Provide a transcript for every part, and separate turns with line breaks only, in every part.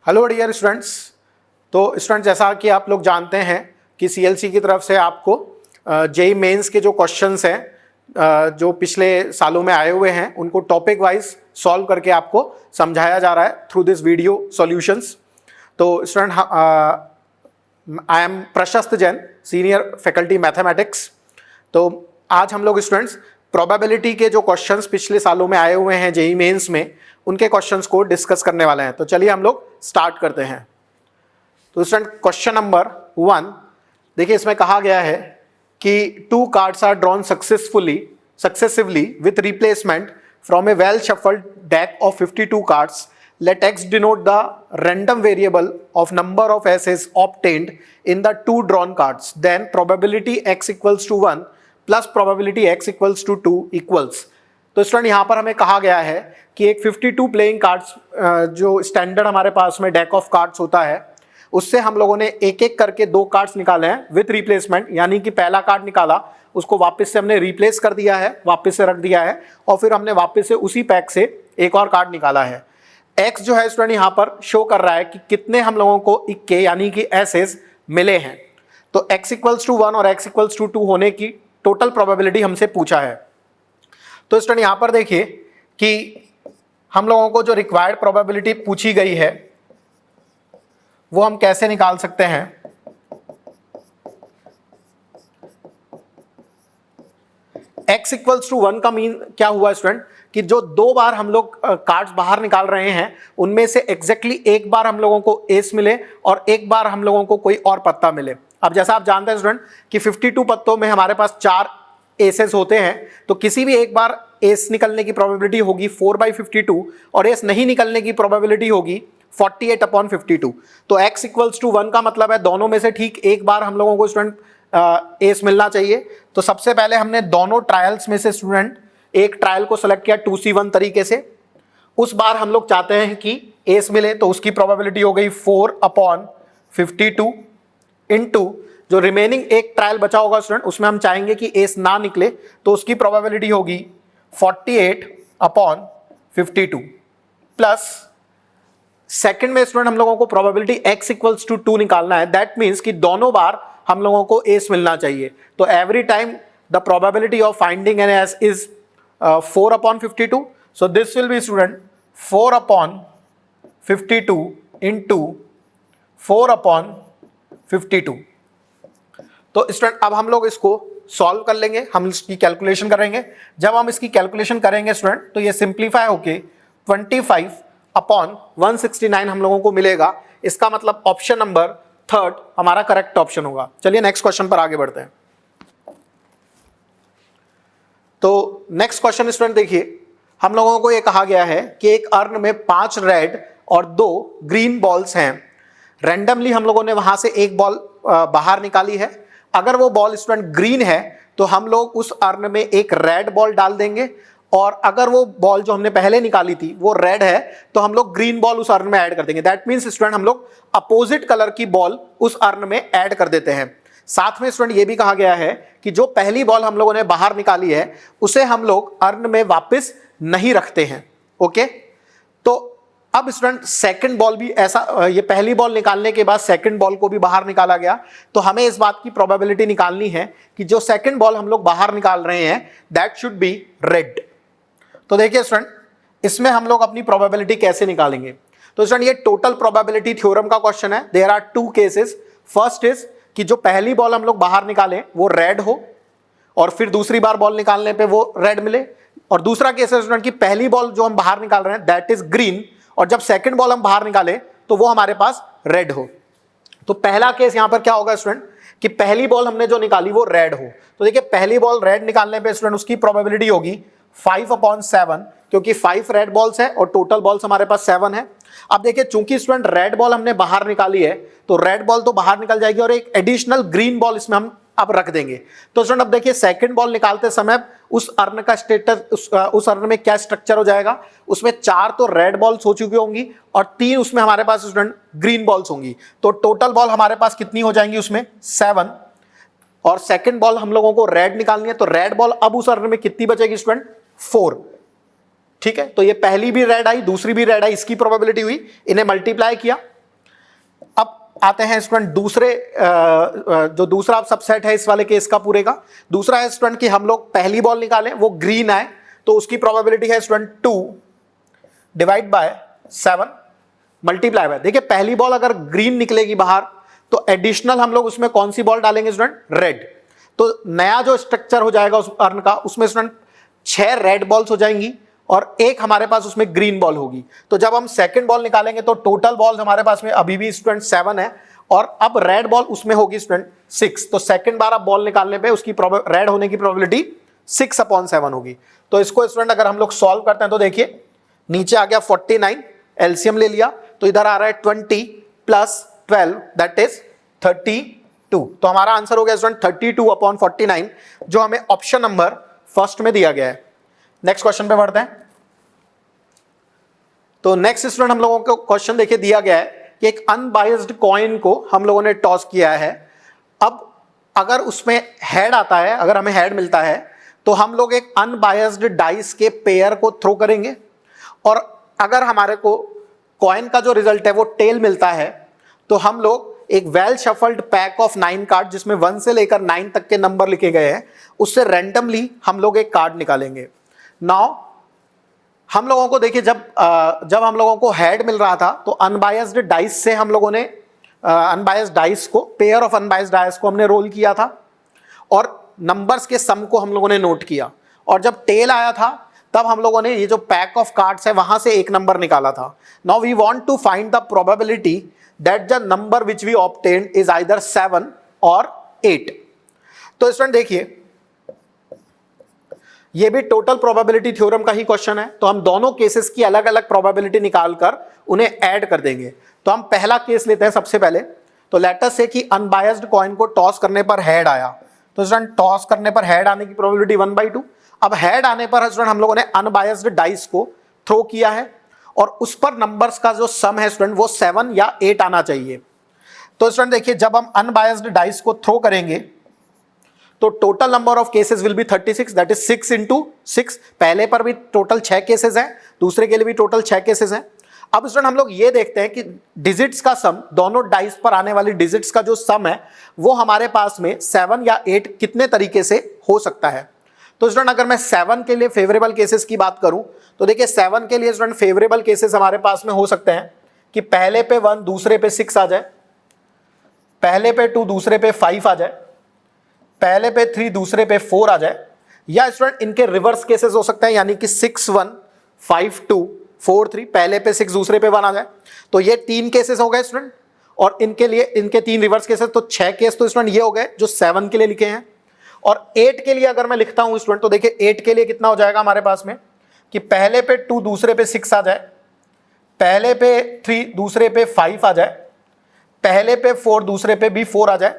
Hello dear students. तो student, जैसा कि आप लोग जानते हैं कि सीएलसी की तरफ से आपको जेईई मेंस के जो क्वेश्चंस हैं जो पिछले सालों में आए हुए हैं उनको टॉपिक वाइज सॉल्व करके आपको समझाया जा रहा है थ्रू दिस वीडियो सॉल्यूशंस। तो स्टूडेंट, आई एम प्रशस्त जैन, सीनियर फैकल्टी मैथमेटिक्स। तो आज हम लोग स्टूडेंट्स प्रोबेबिलिटी के जो क्वेश्चंस पिछले सालों में आए हुए हैं जेईई मेंस में, उनके क्वेश्चंस को डिस्कस करने वाले हैं। तो चलिए हम लोग स्टार्ट करते हैं। तो स्टूडेंट, क्वेश्चन नंबर 1 देखिए, इसमें कहा गया है कि 2 cards are drawn successively with replacement from a well shuffled deck of 52 cards. Let x denote the random variable of number of S's obtained in the 2 drawn cards. Then probability x equals to 1 plus probability x equals to 2 equals. तो student, यहाँ पर हमें कहा गया है कि एक 52 playing cards जो स्टैंडर्ड हमारे पास में डेक ऑफ कार्ड्स होता है, उससे हम लोगों ने एक एक करके 2 कार्ड्स निकाले हैं विथ रिप्लेसमेंट। यानी कि पहला कार्ड निकाला, उसको वापस से हमने रिप्लेस कर दिया है, वापस से रख दिया है, और फिर हमने वापस से उसी पैक से एक और कार्ड निकाला है। x जो है स्टूडेंट यहाँ पर शो कर रहा है कि कितने हम लोगों को इक्के यानी कि एसेस मिले हैं। तो x इक्वल्स टू 1 और x इक्वल्स टू 2 होने की टोटल प्रोबेबिलिटी हमसे पूछा है। तो स्टूडेंट यहाँ पर देखिए कि हम लोगों को जो रिक्वायर्ड प्रोबेबिलिटी पूछी गई है वो हम कैसे निकाल सकते हैं। x इक्वल्स टू 1 का मीन क्या हुआ स्टूडेंट, कि जो 2 बार हम लोग कार्ड्स बाहर निकाल रहे हैं उनमें से एग्जैक्टली एक बार हम लोगों को एस मिले और एक बार हम लोगों को कोई और पत्ता मिले। अब जैसा आप जानते हैं स्टूडेंट कि 52 पत्तों में हमारे पास 4 एसेस होते हैं, तो किसी भी एक बार एस निकलने की प्रोबेबिलिटी होगी 4/52 और एस नहीं निकलने की प्रोबेबिलिटी होगी 48/52। तो x इक्वल्स टू 1 का मतलब है दोनों में से ठीक एक बार हम लोगों को स्टूडेंट एस मिलना चाहिए। तो सबसे पहले हमने दोनों ट्रायल्स में से स्टूडेंट एक ट्रायल को सेलेक्ट किया 2C1 तरीके से। उस बार हम लोग चाहते हैं कि एस मिले, तो उसकी प्रोबेबिलिटी हो गई 4/52 इनटू जो रिमेनिंग एक ट्रायल बचा होगा स्टूडेंट, उसमें हम चाहेंगे कि एस ना निकले, तो उसकी प्रोबेबिलिटी होगी 48/52 प्लस सेकंड में स्टूडेंट हम लोगों को प्रोबेबिलिटी x इक्वल्स टू 2 निकालना है। दैट मीन्स कि दोनों बार हम लोगों को एस मिलना चाहिए। तो every time the probability of finding N S is 4/52. So this will be student 4/52 into 4/52. तो स्टूडेंट अब हम लोग इसको सॉल्व कर लेंगे, हम इसकी कैलकुलेशन करेंगे। जब हम इसकी कैलकुलेशन करेंगे स्टूडेंट तो ये सिंप्लीफाई होके 25/169 हम लोगों को मिलेगा। इसका मतलब ऑप्शन नंबर 3 हमारा करेक्ट ऑप्शन होगा। चलिए नेक्स्ट क्वेश्चन पर आगे बढ़ते हैं। तो नेक्स्ट क्वेश्चन स्टूडेंट देखिए, हम लोगों को ये कहा गया है कि एक अर्न में 5 रेड और 2 ग्रीन बॉल्स हैं। रैंडमली हम लोगों ने वहां से एक बॉल बाहर निकाली है। अगर वो बॉल स्टूडेंट ग्रीन है तो हम लोग उस अर्न में एक रेड बॉल डाल देंगे, और अगर वो बॉल जो हमने पहले निकाली थी वो रेड है तो हम लोग ग्रीन बॉल उस अर्न में ऐड कर देंगे। दैट मीन्स स्टूडेंट हम लोग अपोजिट कलर की बॉल उस अर्न में ऐड कर देते हैं। साथ में स्टूडेंट ये भी कहा गया है कि जो पहली बॉल हम लोगों ने बाहर निकाली है उसे हम लोग अर्न में वापस नहीं रखते हैं। ओके, तो अब स्टूडेंट सेकंड बॉल भी ऐसा, ये पहली बॉल निकालने के बाद सेकंड बॉल को भी बाहर निकाला गया, तो हमें इस बात की प्रोबेबिलिटी निकालनी है कि जो सेकंड बॉल हम लोग बाहर निकाल रहे हैं दैट शुड बी रेड। तो देखिए स्टूडेंट, इसमें हम लोग अपनी प्रोबेबिलिटी कैसे निकालेंगे। तो स्टूडेंट ये टोटल प्रोबेबिलिटी थ्योरम का क्वेश्चन है। There are 2 cases. First is कि जो पहली बॉल हम लोग बाहर निकालें वो रेड हो और फिर दूसरी बार बॉल निकालने पे वो रेड मिले, और दूसरा केस है स्टूडेंट कि पहली बॉल जो हम बाहर निकाल रहे हैं दैट इज ग्रीन, और जब सेकंड बॉल हम बाहर निकालें तो वो हमारे पास रेड हो। तो पहला केस यहां पर क्या होगा स्टूडेंट कि पहली बॉल हमने जो निकाली वो रेड हो। तो देखिए पहली बॉल रेड निकालने पे स्टूडेंट उसकी प्रोबेबिलिटी होगी 5/7, क्योंकि 5 रेड बॉल्स है और टोटल बॉल्स हमारे पास 7 है। अब देखिए चूंकि स्टूडेंट रेड बॉल हमने बाहर निकाली है तो रेड बॉल तो बाहर निकल जाएगी और एक एडिशनल ग्रीन बॉल इसमें हम अब रख देंगे। तो स्टूडेंट अब देखिए सेकंड बॉल निकालते समय उस अर्न का स्टेटस, उस अर्न में क्या स्ट्रक्चर हो जाएगा, उसमें 4 तो रेड बॉल्स हो चुकी होंगी और 3 उसमें हमारे पास स्टूडेंट ग्रीन बॉल्स होंगी। तो टोटल बॉल हमारे पास कितनी हो जाएंगी उसमें 7, और सेकंड बॉल हम लोगों को रेड निकालनी है, तो रेड बॉल अब उस अर्न में कितनी बचेगी स्टूडेंट 4। ठीक है, तो ये पहली भी रेड आई दूसरी भी रेड आई, इसकी प्रोबेबिलिटी हुई, इन्हें मल्टीप्लाई किया आते हैं स्टूडेंट दूसरे जो दूसरा सबसेट है इस वाले केस का पूरे का। दूसरा है स्टूडेंट कि हम लोग पहली बॉल निकालें, वो ग्रीन आए, तो उसकी प्रोबेबिलिटी है student 2 divide by 7 multiply by, देखिए पहली बॉल अगर ग्रीन निकलेगी बाहर तो एडिशनल हम लोग उसमें कौन सी बॉल डालेंगे स्टूडेंट, रेड। तो नया जो स्ट्रक्चर हो जाएगा उस अर्न का, उसमें स्टूडेंट 6 रेड बॉल्स हो जाएंगी और एक हमारे पास उसमें ग्रीन बॉल होगी। तो जब हम सेकंड बॉल निकालेंगे तो टोटल बॉल्स हमारे पास में अभी भी स्टूडेंट 7 है और अब रेड बॉल उसमें होगी स्टूडेंट 6। तो सेकंड बार आप बॉल निकालने पे उसकी रेड होने की प्रोबेबिलिटी 6/7 होगी। तो इसको स्टूडेंट अगर हम लोग सॉल्व करते हैं तो देखिए नीचे आ गया 49, एलसीएम ले लिया तो इधर आ रहा है 20 प्लस 12 दैट इज 32। तो हमारा आंसर हो गया स्टूडेंट 32/49 जो हमें ऑप्शन नंबर फर्स्ट में दिया गया है। नेक्स्ट क्वेश्चन पे बढ़ते हैं। तो नेक्स्ट स्टूडेंट हम लोगों को क्वेश्चन देखिए दिया गया है कि एक अनबायस्ड कॉइन को हम लोगों ने टॉस किया है। अब अगर उसमें हेड आता है, अगर हमें हेड मिलता है तो हम लोग एक अनबायस्ड डाइस के पेयर को थ्रो करेंगे और अगर हमारे को कॉइन का जो रिजल्ट है वो टेल मिलता है तो हम लोग एक well shuffled pack of 9 card जिसमें 1 से लेकर 9 तक के नंबर लिखे गए हैं उससे रैंडमली हम लोग एक कार्ड निकालेंगे। नाउ हम लोगों को देखिए जब हम लोगों को हेड मिल रहा था तो अनबायस्ड डाइस से हम लोगों ने अनबायस्ड डाइस को, पेयर ऑफ अनबायस्ड डाइस को हमने रोल किया था और नंबर्स के सम को हम लोगों ने नोट किया और जब टेल आया था तब हम लोगों ने ये जो पैक ऑफ कार्ड्स है वहां से एक नंबर निकाला था। Now we want to find the probability that the number which we obtained is either 7 और 8। तो स्टूडेंट देखिए ये भी टोटल प्रोबेबिलिटी थ्योरम का ही क्वेश्चन है, तो हम दोनों केसेस की अलग अलग प्रोबेबिलिटी निकालकर उन्हें ऐड कर देंगे। तो हम पहला केस लेते हैं सबसे पहले। तो लेट अस से कि अनबायस्ड कॉइन को टॉस करने पर हेड आया, तो स्टूडेंट टॉस करने पर हेड आने की प्रोबेबिलिटी 1/2। अब हेड आने पर स्टूडेंट हम लोगों ने अनबायस्ड डाइस को थ्रो किया है और उस पर नंबर्स का जो सम है स्टूडेंट वो 7 या 8 आना चाहिए। तो स्टूडेंट देखिए जब हम अनबायस्ड डाइस को थ्रो करेंगे तो total number of cases will be 36 that is 6 × 6। पहले पर भी टोटल 6 केसेस हैं, दूसरे के लिए भी टोटल 6 केसेस हैं। अब स्टूडेंट हम लोग ये देखते हैं कि डिजिट्स का सम, दोनों डाइस पर आने वाली डिजिट्स का जो सम है वो हमारे पास में 7 या 8 कितने तरीके से हो सकता है। तो स्टूडेंट अगर मैं 7 के लिए फेवरेबल केसेस की बात करूं तो देखिए 7 के लिए स्टूडेंट फेवरेबल केसेस हमारे पास में हो सकते हैं कि पहले पे 1 दूसरे पे 6 आ जाए, पहले पे 2 दूसरे पे 5 आ जाए, पहले पे 3 दूसरे पे 4 आ जाए, या स्टूडेंट इनके रिवर्स केसेस हो सकते हैं यानी कि 6 1 5 2 4 3, पहले पे 6 दूसरे पे 1 आ जाए। तो ये 3 केसेस हो गए स्टूडेंट और इनके लिए इनके 3 रिवर्स केसेस, तो 6 केस तो स्टूडेंट ये हो गए जो 7 के लिए लिखे हैं। और 8 के लिए अगर मैं लिखता हूं स्टूडेंट तो देखिए 8 के लिए कितना हो जाएगा हमारे पास में कि पहले पे 2 दूसरे पे 6 आ जाए, पहले पे 3 दूसरे पे 5 आ जाए, पहले पे 4 दूसरे पे भी 4 आ जाए।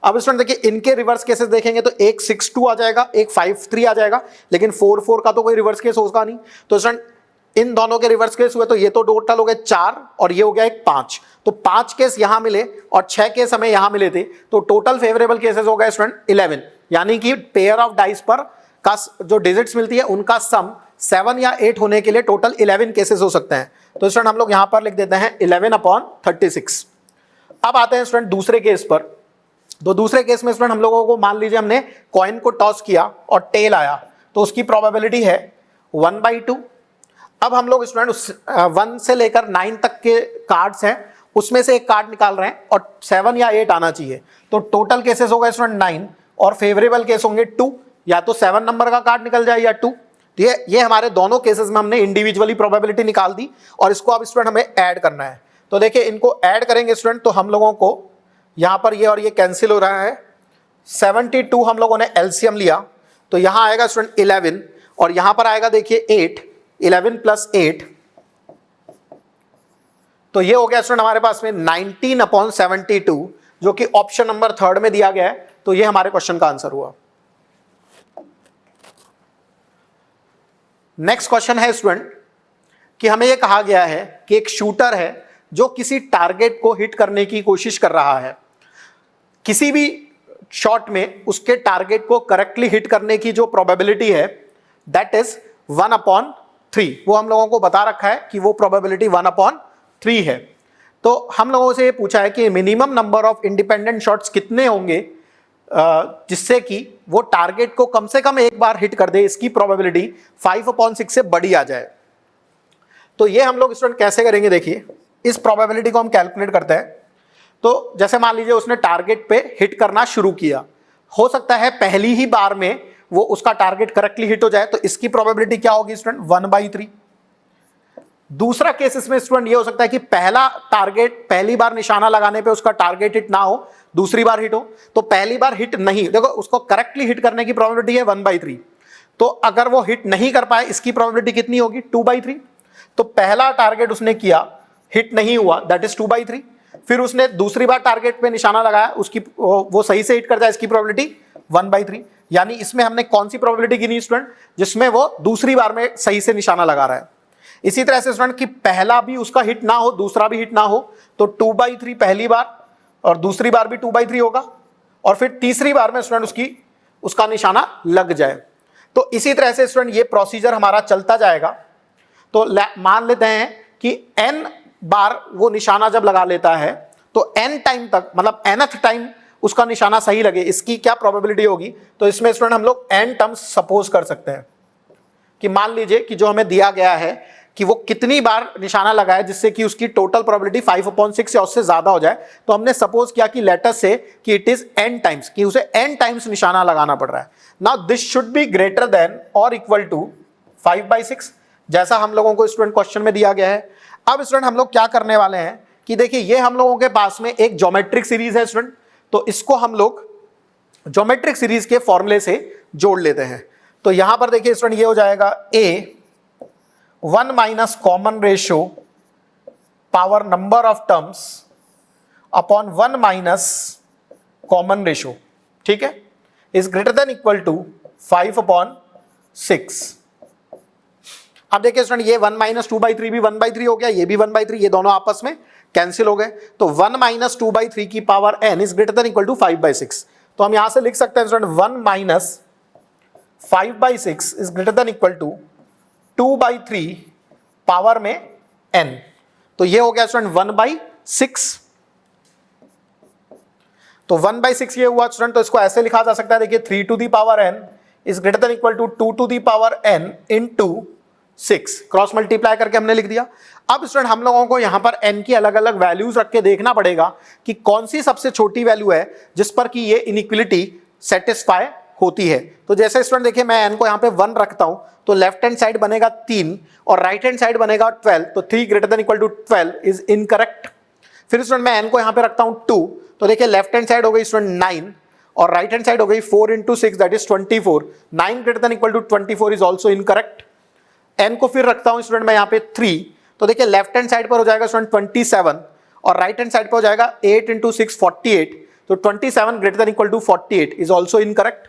अब स्टूडेंट देखिए इनके रिवर्स केसेस देखेंगे तो एक 6 2 आ जाएगा, एक 5 3 आ जाएगा, लेकिन 4 4 का तो कोई रिवर्स केस होगा नहीं। तो स्टूडेंट इन दोनों के रिवर्स केस हुए तो ये तो टोटल हो गए 4 और ये हो गया एक 5। तो 5 केस यहां मिले और 6 केस हमें यहां मिले थे, तो टोटल फेवरेबल केसेस हो गए स्टूडेंट 11। यानी कि पेयर ऑफ डाइस पर का जो डिजिट्स मिलती है उनका सम 7 या 8 होने के लिए टोटल 11 केसेस हो सकते हैं। तो स्टूडेंट हम लोग यहां पर लिख देते हैं 11/36। अब आते हैं स्टूडेंट दूसरे केस पर। तो दूसरे केस में स्टूडेंट हम लोगों को मान लीजिए हमने कॉइन को टॉस किया और टेल आया, तो उसकी प्रोबेबिलिटी है 1/2। अब हम लोग स्टूडेंट 1 से लेकर 9 तक के कार्ड्स हैं उसमें से एक कार्ड निकाल रहे हैं और 7 या 8 आना चाहिए। तो टोटल केसेस हो गए स्टूडेंट 9 और फेवरेबल केस होंगे 2, या तो 7 नंबर का कार्ड निकल जाए या 2। तो ये हमारे दोनों केसेस में हमने इंडिविजुअली प्रोबेबिलिटी निकाल दी और इसको अब स्टूडेंट हमें ऐड करना है। तो देखिए इनको ऐड करेंगे स्टूडेंट तो हम लोगों को यहां पर ये और ये कैंसिल हो रहा है। 72 हम लोगों ने एलसीएम लिया तो यहां आएगा स्टूडेंट 11 और यहां पर आएगा देखिए 8, 11 + 8, तो ये हो गया स्टूडेंट हमारे पास में 19/72 जो कि ऑप्शन नंबर 3 में दिया गया है। तो ये हमारे क्वेश्चन का आंसर हुआ। नेक्स्ट क्वेश्चन है स्टूडेंट कि हमें यह कहा गया है कि एक शूटर है जो किसी टारगेट को हिट करने की कोशिश कर रहा है। किसी भी शॉट में उसके टारगेट को करेक्टली हिट करने की जो प्रोबेबिलिटी है दैट इज 1/3। वो हम लोगों को बता रखा है कि वो प्रोबेबिलिटी 1/3 है। तो हम लोगों से ये पूछा है कि minimum number of independent shots कितने होंगे जिससे कि वो टारगेट को कम से कम एक बार हिट कर दे, इसकी प्रोबेबिलिटी 5/6 से बड़ी आ जाए। तो ये हम लोग स्टूडेंट कैसे करेंगे, देखिए इस प्रोबेबिलिटी को हम कैलकुलेट करते हैं। तो जैसे मान लीजिए उसने टारगेट पे हिट करना शुरू किया, हो सकता है पहली ही बार में वो उसका टारगेट करेक्टली हिट हो जाए, तो इसकी प्रोबेबिलिटी क्या होगी स्टूडेंट 1/3। दूसरा केस इसमें स्टूडेंट ये हो सकता है कि पहला टारगेट पहली बार निशाना लगाने पे उसका टारगेट हिट ना हो, दूसरी बार हिट हो। तो पहली बार हिट नहीं, देखो उसको करेक्टली हिट करने की प्रोबेबिलिटी है 1/3, तो अगर वो हिट नहीं कर पाए इसकी प्रोबेबिलिटी कितनी होगी 2/3। तो पहला टारगेट उसने किया, हिट नहीं हुआ, दैट इज 2/3। फिर उसने दूसरी बार टारगेट पे निशाना लगाया, उसकी वो सही से हिट कर जाए, इसकी प्रोबेबिलिटी 1/3। यानी इसमें हमने कौन सी प्रोबेबिलिटी गिनी स्टूडेंट, जिसमें वो दूसरी बार में सही से निशाना लगा रहा है। इसी तरह से स्टूडेंट कि पहला भी उसका हिट ना हो, दूसरा भी हिट ना हो, तो 2/3 पहली बार और दूसरी बार भी 2/3 होगा, और फिर तीसरी बार में स्टूडेंट उसका निशाना लग जाए। तो इसी तरह से स्टूडेंट ये प्रोसीजर हमारा चलता जाएगा। तो मान लेते हैं कि n बार वो निशाना जब लगा लेता है तो n टाइम तक, मतलब nth टाइम उसका निशाना सही लगे, इसकी क्या प्रोबेबिलिटी होगी। तो इसमें स्टूडेंट हम लोग n टर्म्स सपोज कर सकते हैं कि मान लीजिए कि जो हमें दिया गया है कि वो कितनी बार निशाना लगाए जिससे कि उसकी टोटल प्रोबेबिलिटी 5/6 या उससे ज्यादा हो जाए। तो हमने सपोज किया कि लेटर से कि इट इज n टाइम्स, कि उसे n टाइम्स निशाना लगाना पड़ रहा है। Now this should be greater then और इक्वल टू 5/6, जैसा हम लोगों को स्टूडेंट क्वेश्चन में दिया गया है। अब स्टूडेंट हम लोग क्या करने वाले हैं कि देखिए ये हम लोगों के पास में एक ज्योमेट्रिक सीरीज है स्टूडेंट, तो इसको हम लोग ज्योमेट्रिक सीरीज के फॉर्मूले से जोड़ लेते हैं। तो यहां पर देखिए स्टूडेंट ये हो जाएगा a1 - common ratio power number of terms upon 1 - common ratio, ठीक है, is greater than equal to 5/6। अब देखिए स्टूडेंट ये 1 - 2/3 भी 1/3 हो गया, ये भी 1/3, ये दोनों आपस में कैंसिल हो गए। तो 1 - 2/3 की power n is greater than equal to 5/6। तो हम यहां से लिख सकते हैं student 1 - 5/6 is greater than equal to 2/3 power में n। तो ये हो गया स्टूडेंट 1/6। तो 1/6 ये हुआ स्टूडेंट, तो इसको ऐसे लिखा जा सकता है, देखिए 3 to the power n is greater than equal to 2 to the power n into 6, cross multiply करके हमने लिख दिया। अब स्टूडेंट हम लोगों को यहां पर n की अलग अलग वैल्यूज रख के देखना पड़ेगा कि कौन सी सबसे छोटी वैल्यू है जिस पर कि ये इनइक्वलिटी सेटिस्फाई होती है। तो जैसे स्टूडेंट देखिए मैं n को यहां पे 1 रखता हूं, तो लेफ्ट हैंड साइड बनेगा 3 और राइट हैंड साइड बनेगा 12, तो 3 greater than equal to 12 is incorrect. फिर स्टूडेंट मैं n को यहां पे रखता हूं 2, तो देखिए लेफ्ट हैंड साइड हो गई स्टूडेंट 9 और राइट हैंड साइड हो गई 4 into 6 that is 24। 9 greater than equal to 24 is also incorrect. n को फिर रखता हूं स्टूडेंट मैं यहां पे 3, तो देखिए लेफ्ट हैंड साइड पर हो जाएगा स्टूडेंट 27 और राइट हैंड साइड पर हो जाएगा 8 इंटू 6 48, तो 27 greater than equal to 48 is also incorrect.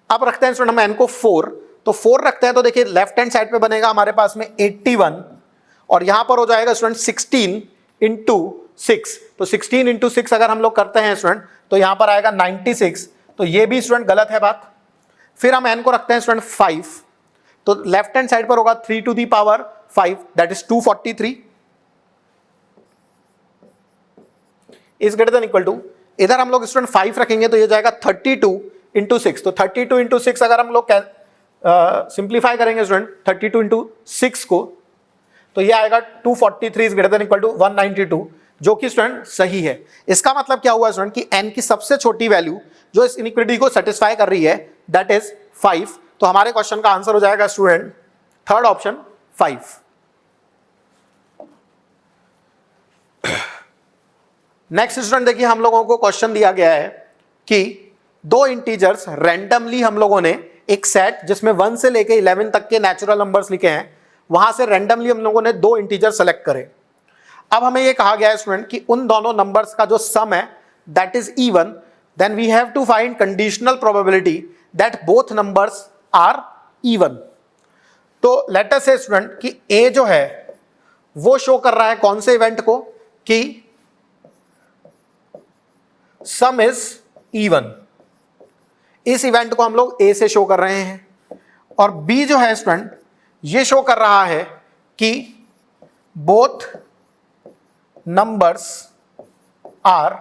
अब रखते हैं स्टूडेंट हम n को 4, तो 4 रखते हैं, तो देखिए लेफ्ट हैंड साइड पे बनेगा हमारे पास में 81 और यहां पर हो जाएगा स्टूडेंट 16 इंटू 6, तो 16 इंटू 6 अगर हम लोग करते हैं स्टूडेंट तो यहां पर आएगा 96, तो ये भी स्टूडेंट गलत है बात। फिर हम n को रखते हैं स्टूडेंट 5, तो लेफ्ट हैंड साइड पर होगा 3 to the power 5 that is 243 is greater than equal to, इधर हम लोग स्टूडेंट 5 रखेंगे तो ये जाएगा 32 इंटू 6, तो 32 इंटू 6 अगर हम लोग सिंप्लीफाई करेंगे स्टूडेंट 32 इंटू 6 को, तो ये आएगा 243 is greater than equal to 192, जो कि स्टूडेंट सही है। इसका मतलब क्या हुआ स्टूडेंट कि n की सबसे छोटी वैल्यू जो इस इनइक्वालिटी को सेटिस्फाई कर रही है दैट इज 5। तो हमारे क्वेश्चन का आंसर हो जाएगा student third option 5। Next student देखिए हम लोगों को क्वेश्चन दिया गया है कि दो इंटीजर्स रैंडमली हम लोगों ने एक सेट जिसमें 1 से लेके 11 तक के नेचुरल नंबर्स लिखे हैं, वहां से रैंडमली हम लोगों ने दो इंटीजर सेलेक्ट करे। अब हमें ये कहा गया है स्टूडेंट कि उन दोनों नंबर्स का जो सम है that is even, then we have to find conditional probability that both numbers are even. तो लेट अस से स्टूडेंट कि ए जो है वो शो कर रहा है कौन से इवेंट को कि सम इज इवन, इस इवेंट को हम लोग ए से शो कर रहे हैं। और बी जो है स्टूडेंट ये शो कर रहा है कि बोथ नंबर्स आर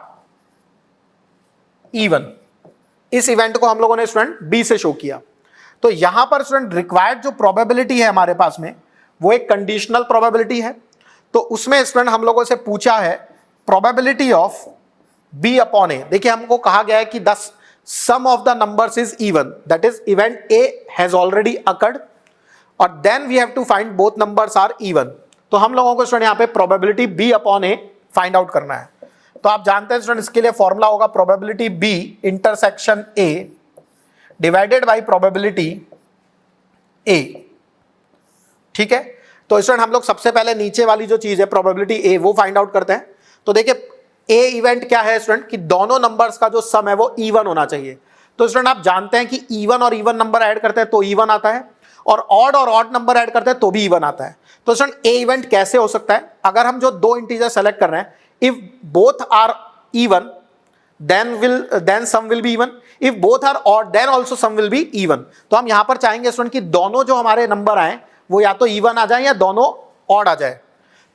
इवन, इस इवेंट को हम लोगों ने स्टूडेंट बी से शो किया। तो यहां पर स्टूडेंट रिक्वायर्ड जो प्रोबेबिलिटी है हमारे पास में वो एक कंडीशनल प्रोबेबिलिटी है। तो उसमें स्टूडेंट हम लोगों से पूछा है probability of B upon A. देखिए हमको कहा गया है कि the sum of the numbers is even, that is event A has already occurred और then we have to find both numbers are even. तो हम लोगों को स्टूडेंट यहां पे probability B upon A find out करना है। तो आप जानते हैं स्टूडेंट इसके लिए फॉर्मूला होगा probability B intersection A divided by probability A. ठीक है, तो स्टूडेंट हम लोग सबसे पहले नीचे वाली जो चीज है प्रोबेबिलिटी ए वो फाइंड आउट करते हैं। तो देखिए ए इवेंट क्या है स्टूडेंट कि दोनों नंबर्स का जो सम है वो इवन होना चाहिए। तो स्टूडेंट आप जानते हैं कि इवन और इवन नंबर ऐड करते हैं तो इवन आता है और ऑड नंबर ऐड करते हैं तो भी इवन आता है। तो स्टूडेंट ए इवेंट कैसे हो सकता है, अगर हम जो दो इंटीजर सेलेक्ट कर रहे हैं, if both are even then sum will be even, if both are odd then also sum will be even। तो हम यहां पर चाहेंगे स्टूडेंट कि दोनों जो हमारे नंबर आए वो या तो इवन आ जाए या दोनों ऑड आ जाए।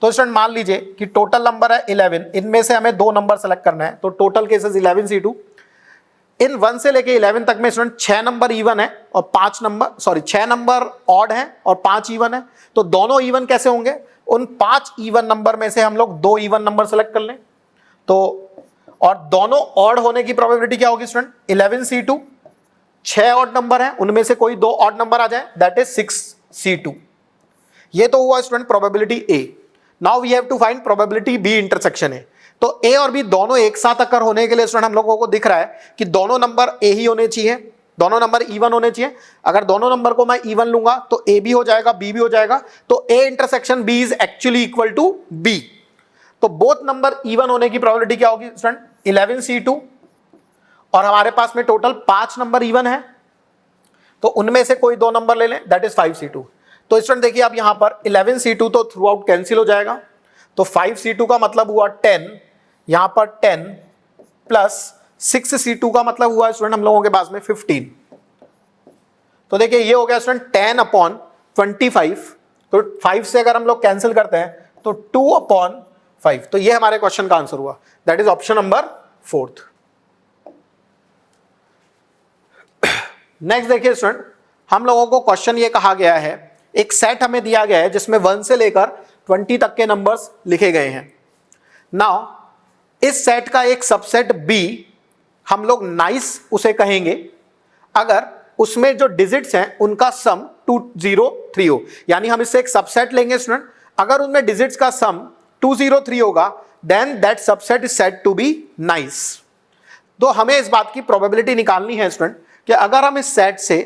तो स्टूडेंट मान लीजिए कि टोटल नंबर है 11, इनमें से हमें दो नंबर सेलेक्ट करना है। तो टोटल केसेस 11 C2, इन 1 से लेके 11 तक में स्टूडेंट 6 नंबर इवन है और 6 नंबर ऑड है और 5 इवन है। तो दोनों इवन कैसे होंगे, उन 5 इवन नंबर में से हम लोग 2 इवन नंबर सेलेक्ट कर लें। तो और दोनों ऑड होने की प्रोबेबिलिटी क्या होगी स्टूडेंट 11 C2, 6 ऑड नंबर है उनमें से कोई 2 ऑड नंबर आ जाए दैट इज 6 C2। ये तो हुआ student probability A. Now we have to find probability B intersection A. तो ए और बी दोनों एक साथ अकर होने के लिए स्टूडेंट हम लोगों को दिख रहा है कि दोनों नंबर ए ही होने चाहिए, दोनों नंबर इवन होने चाहिए। अगर दोनों नंबर को मैं इवन लूंगा तो ए भी हो जाएगा बी भी हो जाएगा। तो A intersection B is actually equal to B. तो बोथ नंबर इवन होने की प्रोबेबिलिटी क्या होगी स्टूडेंट 11 C2 और हमारे पास में टोटल 5 नंबर इवन है तो उनमें से कोई 2 नंबर ले लें दैट इज 5 C2। तो स्टूडेंट देखिए अब यहां पर 11 C2 तो थ्रू आउट कैंसिल हो जाएगा। तो 5 C2 का मतलब हुआ 10, यहां पर 10 प्लस 6 C2 का मतलब हुआ स्टूडेंट हम लोगों के पास में 15। तो देखिए ये हो गया स्टूडेंट 10/25। तो 5 से अगर हम लोग कैंसिल करते हैं तो 2/5। तो ये हमारे क्वेश्चन का आंसर हुआ, that is option number 4। Next देखिए स्टूडेंट, हम लोगों को क्वेश्चन ये कहा गया है, एक सेट हमें दिया गया है जिसमें 1 से लेकर 20 तक के नंबर्स लिखे गए हैं। नाउ इस सेट का एक सबसेट बी हम लोग नाइस उसे कहेंगे अगर उसमें जो डिजिट्स हैं उनका सम 203 हो। यानी हम इससे एक सबसेट लेंगे स्टूडेंट, अगर उनमें डिजिट्स का सम 203 होगा then that subset is said to be nice. तो हमें इस बात की प्रोबेबिलिटी निकालनी है स्टूडेंट कि अगर हम इस सेट से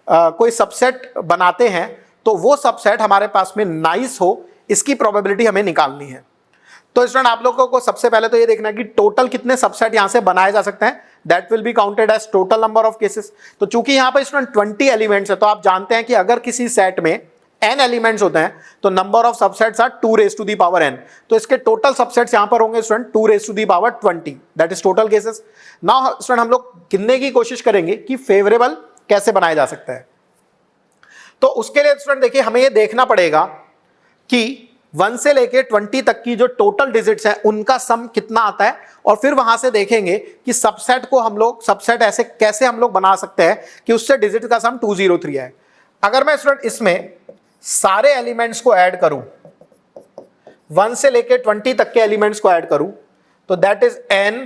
कोई सबसेट बनाते हैं तो वो सबसेट हमारे पास में नाइस हो, इसकी प्रोबेबिलिटी हमें निकालनी है। तो स्टूडेंट आप लोगों को सबसे पहले तो ये देखना है कि टोटल कितने सबसेट यहां से बनाए जा सकते हैं, that will be counted as total number of cases. तो चूंकि यहां पर स्टूडेंट 20 एलिमेंट्स है तो आप जानते हैं कि अगर किसी सेट में n एलिमेंट्स होते हैं तो number of subsets are 2n। तो इसके टोटल सबसेट्स यहां पर होंगे student 220, that is total cases. Now student हम लोग गिनने की कोशिश करेंगे कि फेवरेबल कैसे बनाया जा सकता है। तो उसके लिए स्टूडेंट देखिए हमें यह देखना पड़ेगा कि 1 से लेके 20 तक की जो टोटल डिजिट्स हैं उनका सम कितना आता है और फिर वहां से देखेंगे कि सबसेट को हम लोग सबसेट ऐसे कैसे हम लोग बना सकते हैं कि उससे डिजिट का सम 203 है। अगर मैं स्टूडेंट इसमें सारे एलिमेंट्स को ऐड करूं, 1 से लेके 20 तक के एलिमेंट्स को ऐड करूं तो that is n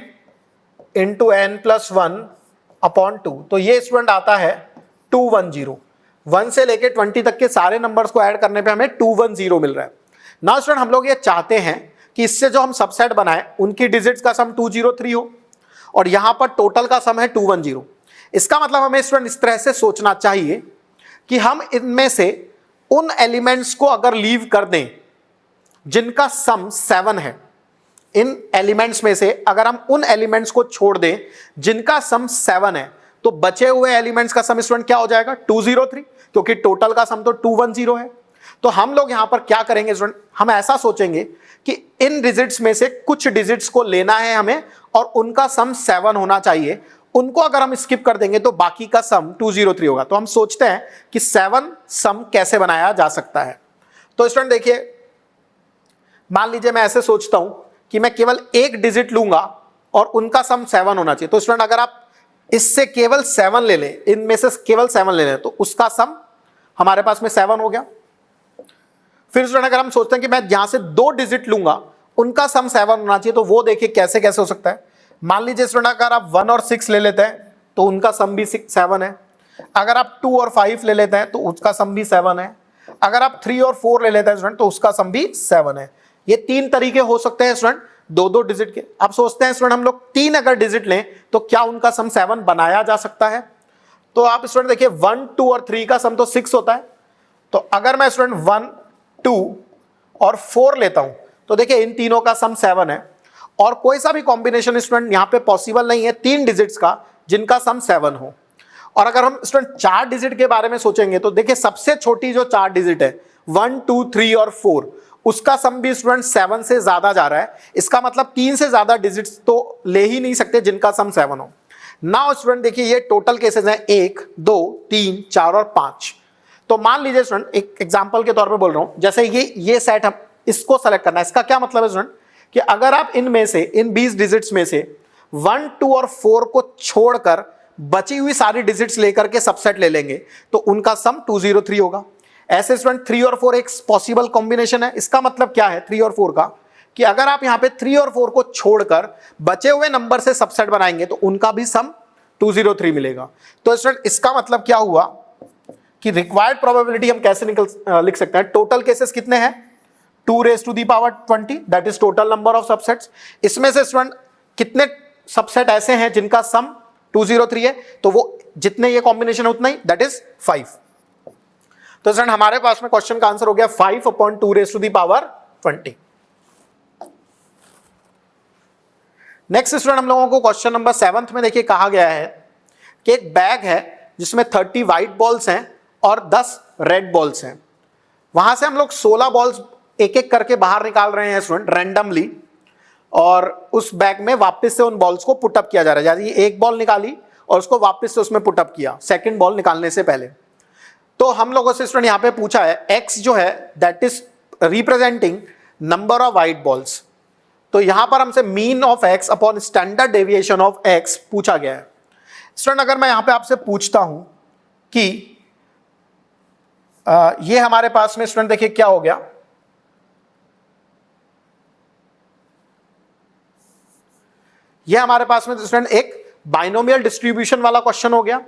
into n plus 1/2। तो ये स्टूडेंट आता है 210। 1 से लेके 20 तक के सारे नंबर्स को ऐड करने पे हमें 210 मिल रहा है। नाउ स्टूडेंट हम लोग ये चाहते हैं कि इससे जो हम सबसेट बनाए उनकी डिजिट्स का सम 203 हो और यहां पर टोटल का सम है 210। इसका मतलब हमें स्टूडेंट इस तरह से सोचना चाहिए कि हम इनमें से उन एलिमेंट्स को अगर लीव कर दें जिनका सम 7 है, इन एलिमेंट्स में से अगर हम उन एलिमेंट्स को छोड़ दें जिनका सम 7 है तो बचे हुए एलिमेंट्स का सम स्टूडेंट क्या हो जाएगा 203, क्योंकि टोटल का सम तो 210 है। तो हम लोग यहां पर क्या करेंगे स्टूडेंट, हम ऐसा सोचेंगे कि इन डिजिट्स में से कुछ डिजिट्स को लेना है हमें और उनका सम 7 होना चाहिए। उनको अगर हम स्किप कर देंगे तो बाकी का सम 203 होगा। तो हम सोचते हैं कि 7 सम कैसे बनाया जा सकता है। तो स्टूडेंट देखिए मान लीजिए मैं ऐसे सोचता हूं कि मैं केवल एक डिजिट लूंगा और उनका सम 7 होना चाहिए। तो स्टूडेंट अगर आप इससे केवल 7 ले लें, इनमें से केवल 7 ले लें, तो उसका सम हमारे पास में 7 हो गया। फिर स्टूडेंट अगर हम सोचते हैं कि मैं यहां से 2 डिजिट लूंगा, उनका सम 7 होना चाहिए, तो वो देखिए कैसे कैसे हो सकता है। मान लीजिए स्टूडेंट अगर आप 1 और 6 ले लेते हैं तो उनका सम भी 7 है। अगर आप 2 और 5 ले लेते हैं तो उसका सम भी 7 है। अगर आप 3 और 4 ले लेते हैं स्टूडेंट तो उसका सम भी 7 है। ये 3 तरीके हो सकते हैं स्टूडेंट 2-2 डिजिट के। आप सोचते हैं स्टूडेंट हम लोग 3 अगर डिजिट लें तो क्या उनका सम 7 बनाया जा सकता है? तो आप स्टूडेंट देखिए 1, 2 और 3 का सम तो 6 होता है। तो अगर मैं स्टूडेंट 1, 2 और 4 लेता हूं तो देखिए इन तीनों का सम 7 है। और कोई सा भी कॉम्बिनेशन स्टूडेंट यहां पे पॉसिबल नहीं है 3 डिजिट्स का जिनका सम 7 हो। और अगर हम स्टूडेंट 4 डिजिट के बारे में सोचेंगे तो देखिए सबसे छोटी जो 4 डिजिट है 1, 2, 3 और 4, उसका सम भी स्टूडेंट 7 से ज्यादा जा रहा है। इसका मतलब 3 से ज्यादा डिजिट्स तो ले ही नहीं सकते जिनका सम 7 हो। नाउ स्टूडेंट देखिए ये टोटल केसेस हैं 1, 2, 3, 4 और 5। तो मान लीजिए स्टूडेंट एक एग्जांपल के तौर पे बोल रहा हूं, जैसे ये सेट हम इसको सेलेक्ट करना है। इसका क्या मतलब है स्टूडेंट कि अगर आप इनमें से इन 20 डिजिट्स में से 1, 2 और 4 को छोड़कर बची हुई सारी डिजिट्स लेकर के सबसेट ले लेंगे तो उनका सम 203 होगा। ऐसे स्टूडेंट 3 और 4 एक पॉसिबल कॉम्बिनेशन है। इसका मतलब क्या है 3 और 4 का कि अगर आप यहां पे 3 और 4 को छोड़कर बचे हुए नंबर से सबसेट बनाएंगे तो उनका भी सम 203 मिलेगा। तो स्टूडेंट इसका मतलब क्या हुआ कि रिक्वायर्ड प्रोबेबिलिटी हम कैसे लिख सकते हैं? टोटल केसेस कितने हैं? 2 raised to the power 20, that is total number of subsets. इसमें से स्टूडेंट कितने सबसेट ऐसे हैं जिनका सम 203 है? तो वो जितने ये कॉम्बिनेशन है उतना ही, दैट इज 5। तो स्टूडेंट हमारे पास में क्वेश्चन का आंसर हो गया 5/2 raised to the power 20। Next student हम लोगों को क्वेश्चन नंबर 7 में देखिए कहा गया है कि एक बैग है जिसमें 30 व्हाइट बॉल्स हैं और 10 रेड बॉल्स हैं। वहां से हम लोग 16 बॉल्स एक एक करके बाहर निकाल रहे हैं स्टूडेंट रैंडमली, और उस बैग में वापस से उन बॉल्स को पुटअप किया जा रहा है। जैसे एक बॉल निकाली और उसको वापस से उसमें पुटअप किया सेकंड बॉल निकालने से पहले। तो हम लोगों से स्टूडेंट यहां पे पूछा है x जो है that is representing number of white balls. तो यहां पर हमसे mean of x upon standard deviation of x पूछा गया है। स्टूडेंट अगर मैं यहां पे आपसे पूछता हूं कि ये हमारे पास में स्टूडेंट देखिए क्या हो गया, ये हमारे पास में स्टूडेंट एक बाइनोमियल डिस्ट्रीब्यूशन वाला क्वेश्चन हो गया।